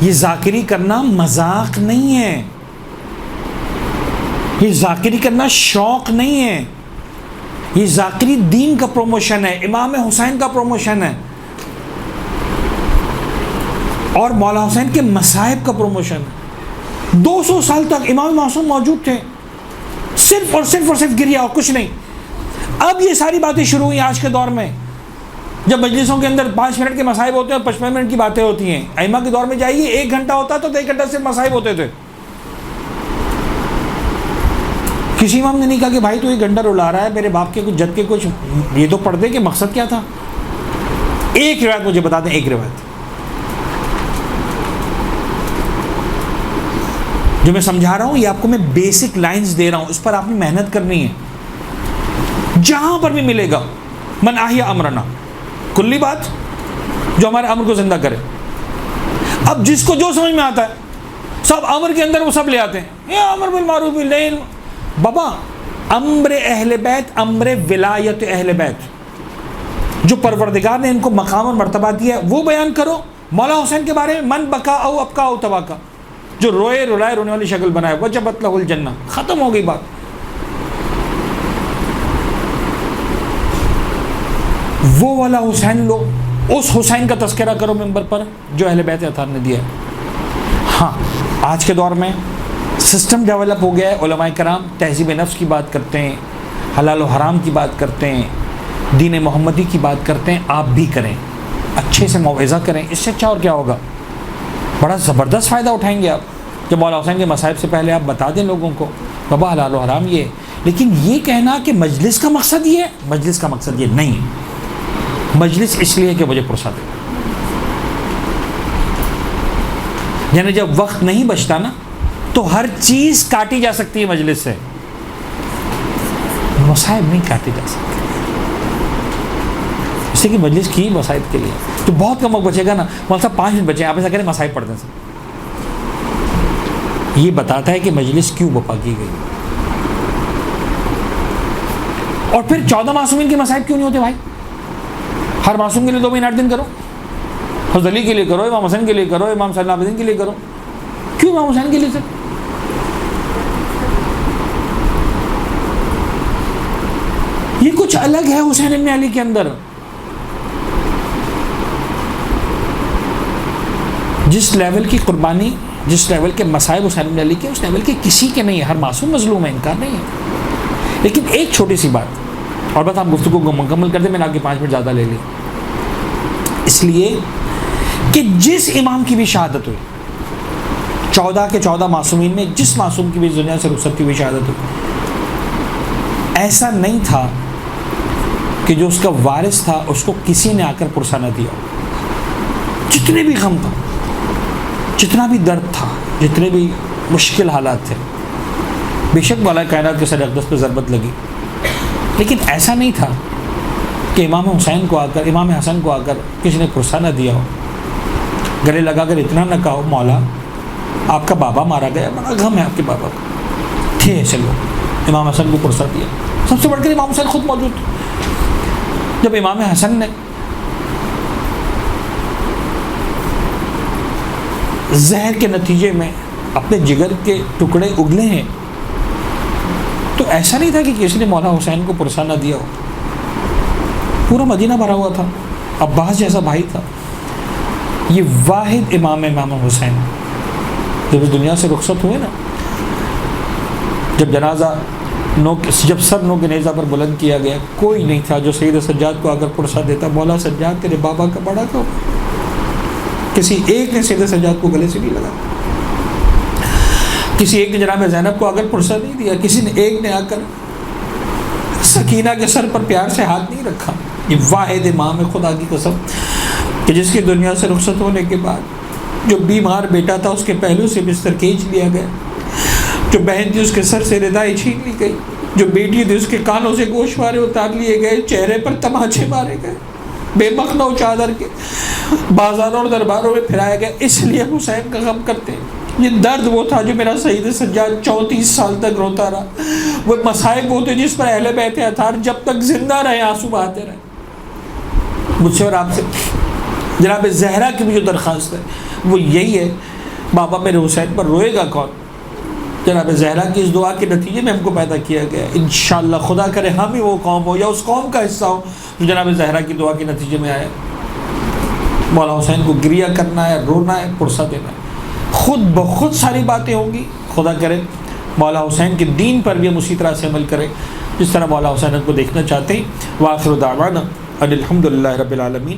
[SPEAKER 1] یہ ذاکری کرنا مذاق نہیں ہے، یہ ذاکری کرنا شوق نہیں ہے، یہ ذاکری دین کا پروموشن ہے، امام حسین کا پروموشن ہے، اور مولا حسین کے مصائب کا پروموشن ہے. 200 سال تک امام معصوم موجود تھے، صرف اور صرف گریا اور کچھ نہیں. اب یہ ساری باتیں شروع ہوئی آج کے دور میں، جب مجلسوں کے اندر 5 منٹ کے مصائب ہوتے ہیں اور 55 منٹ کی باتیں ہوتی ہیں. ائمہ کے دور میں جائیے 1 گھنٹہ ہوتا تو 1 گھنٹہ صرف مصائب ہوتے تھے. کسی امام نے نہیں کہا کہ بھائی تو 1 گھنٹہ رلا رہا ہے، میرے باپ کے کچھ جد کے کچھ یہ تو پڑھ دے کہ مقصد کیا تھا. ایک روایت مجھے بتا دیں، ایک روایت جو میں سمجھا رہا ہوں، یہ آپ کو میں بیسک لائنز دے رہا ہوں، اس پر آپ نے محنت کرنی ہے. جہاں پر بھی ملے گا من احیا امرنا، کلی بات جو ہمارے امر کو زندہ کرے. اب جس کو جو سمجھ میں آتا ہے سب امر کے اندر وہ سب لے آتے ہیں، یہ امر بالمعروف بالنہی. بابا امر اہل بیت، امر ولایت اہل بیت، جو پروردگار نے ان کو مقام اور مرتبہ دیا ہے وہ بیان کرو. مولا حسین کے بارے میں من بکا او ابکا او تباکا، جو روئے رلائے رونے والی شکل بنائے، وجبت لہ الجنہ، ختم ہو گئی بات. وہ والا حسین لو، اس حسین کا تذکرہ کرو ممبر پر جو اہل بیت اطہار نے دیا ہے. ہاں آج کے دور میں سسٹم ڈیولپ ہو گیا ہے، علماء کرام تہذیب نفس کی بات کرتے ہیں، حلال و حرام کی بات کرتے ہیں، دین محمدی کی بات کرتے ہیں. آپ بھی کریں، اچھے سے موعظہ کریں، اس سے اچھا اور کیا ہوگا. بڑا زبردست فائدہ اٹھائیں گے آپ جب مولا حسین کے مصائب سے پہلے آپ بتا دیں لوگوں کو بابا حلال و حرام یہ ہے. لیکن یہ کہنا کہ مجلس کا مقصد یہ ہے، مجلس کا مقصد یہ نہیں ہے. مجلس اس لیے کہ مجھے پرسا دے، یعنی جب وقت نہیں بچتا نا تو ہر چیز کاٹی جا سکتی ہے مجلس سے، مصائب نہیں کاٹی جا سکتی. اس لیے کہ مجلس کی مصائب کے لیے تو بہت کم وقت بچے گا نا. مولانا صاحب 5 منٹ بچے، آپ ایسا کریں مصائب پڑھ دیں سر. یہ بتاتا ہے کہ مجلس کیوں بپا کی گئی. اور پھر 14 معصومین کے مصائب کیوں نہیں ہوتے بھائی؟ ہر معصوم کے لیے 2 مہینے 8 دن کرو، حضرت علی کے لیے کرو، امام حسن کے لیے کرو، امام صلی اللہ علیہ وسلم کے لیے کرو. کیوں امام حسین کے لیے سر؟ یہ کچھ الگ ہے حسین ابن علی کے اندر. جس لیول کی قربانی، جس لیول کے مصائب حسین ابن علی کے، اس لیول کے کسی کے نہیں ہے. ہر معصوم مظلوم ہے، انکار نہیں ہے. لیکن ایک چھوٹی سی بات اور بس آپ گفتگو کو مکمل کر دیں، میں نے آپ کے 5 منٹ زیادہ لے لی. اس لیے کہ جس امام کی بھی شہادت ہوئی، 14 کے 14 معصومین میں جس معصوم کی بھی دنیا سے رخصت کی ہوئی شہادت ہوئی، ایسا نہیں تھا کہ جو اس کا وارث تھا اس کو کسی نے آ کر پرسا نہ دیا. جتنے بھی غم تھا، جتنا بھی درد تھا، جتنے بھی مشکل حالات تھے، بے شک مولا کائنات کے سر اقدس پہ ضربت لگی، لیکن ایسا نہیں تھا کہ امام حسین کو آ کر، امام حسن کو آ کر کسی نے پرسا نہ دیا ہو، گلے لگا کر اتنا نہ کہا ہو مولا آپ کا بابا مارا گیا، بڑا غم ہے آپ کے بابا کا. تھے ایسے لوگ، امام حسن کو پرسا دیا. سب سے بڑھ کر امام حسین خود موجود تھے. جب امام حسن نے زہر کے نتیجے میں اپنے جگر کے ٹکڑے اگلے ہیں تو ایسا نہیں تھا کہ کسی نے مولا حسین کو پرسا نہ دیا ہو. پورا مدینہ بھرا ہوا تھا، عباس جیسا بھائی تھا. یہ واحد امام حسین جب اس دنیا سے رخصت ہوئے نا، جب جنازہ جب سر نو کے نیزہ پر بلند کیا گیا، کوئی نہیں تھا جو سید سجاد کو آ کر پرسا دیتا مولا سجاد تیرے بابا کا بڑا تو. کسی ایک نے سید سجاد کو گلے سے نہیں لگا، کسی ایک نے جناب زینب کو آ کر پرسا نہیں دیا، کسی نے ایک نے آ کر سکینہ کے سر پر پیار سے ہاتھ نہیں رکھا. یہ واحد امام ہے خدا کی قسم کہ جس کی دنیا سے رخصت ہونے کے بعد جو بیمار بیٹا تھا اس کے پہلو سے بستر کھینچ لیا گیا، جو بہن تھی اس کے سر سے ردائی چھین لی گئی، جو بیٹی تھی اس کے کانوں سے گوشوارے اتار لیے گئے، چہرے پر تماچے مارے گئے، بے مخنہ چادر کے بازاروں اور درباروں میں پھرائے گئے. اس لیے حسین کا غم کرتے ہیں. یہ درد وہ تھا جو میرا سید سجاد 34 سال تک روتا رہا. وہ مصائب ہوتے جس پر اہل بیت اطہار جب تک زندہ رہے آنسو بہاتے رہے. مجھ سے اور آپ سے جناب زہرا کی بھی جو درخواست ہے وہ یہی ہے، بابا میرے حسین پر روئے گا کون؟ جناب زہرا کی اس دعا کے نتیجے میں ہم کو پیدا کیا گیا. انشاءاللہ خدا کرے ہم ہی وہ قوم ہو یا اس قوم کا حصہ ہو جو جناب زہرا کی دعا کے نتیجے میں آیا. مولا حسین کو گریہ کرنا ہے، رونا ہے، پرسا دینا ہے. خود بخود ساری باتیں ہوں گی. خدا کرے مولا حسین کے دین پر بھی ہم اسی طرح سے عمل کریں جس طرح مولا حسین کو دیکھنا چاہتے ہیں. وآخر دعوانا ان الحمد للہ رب العالمین.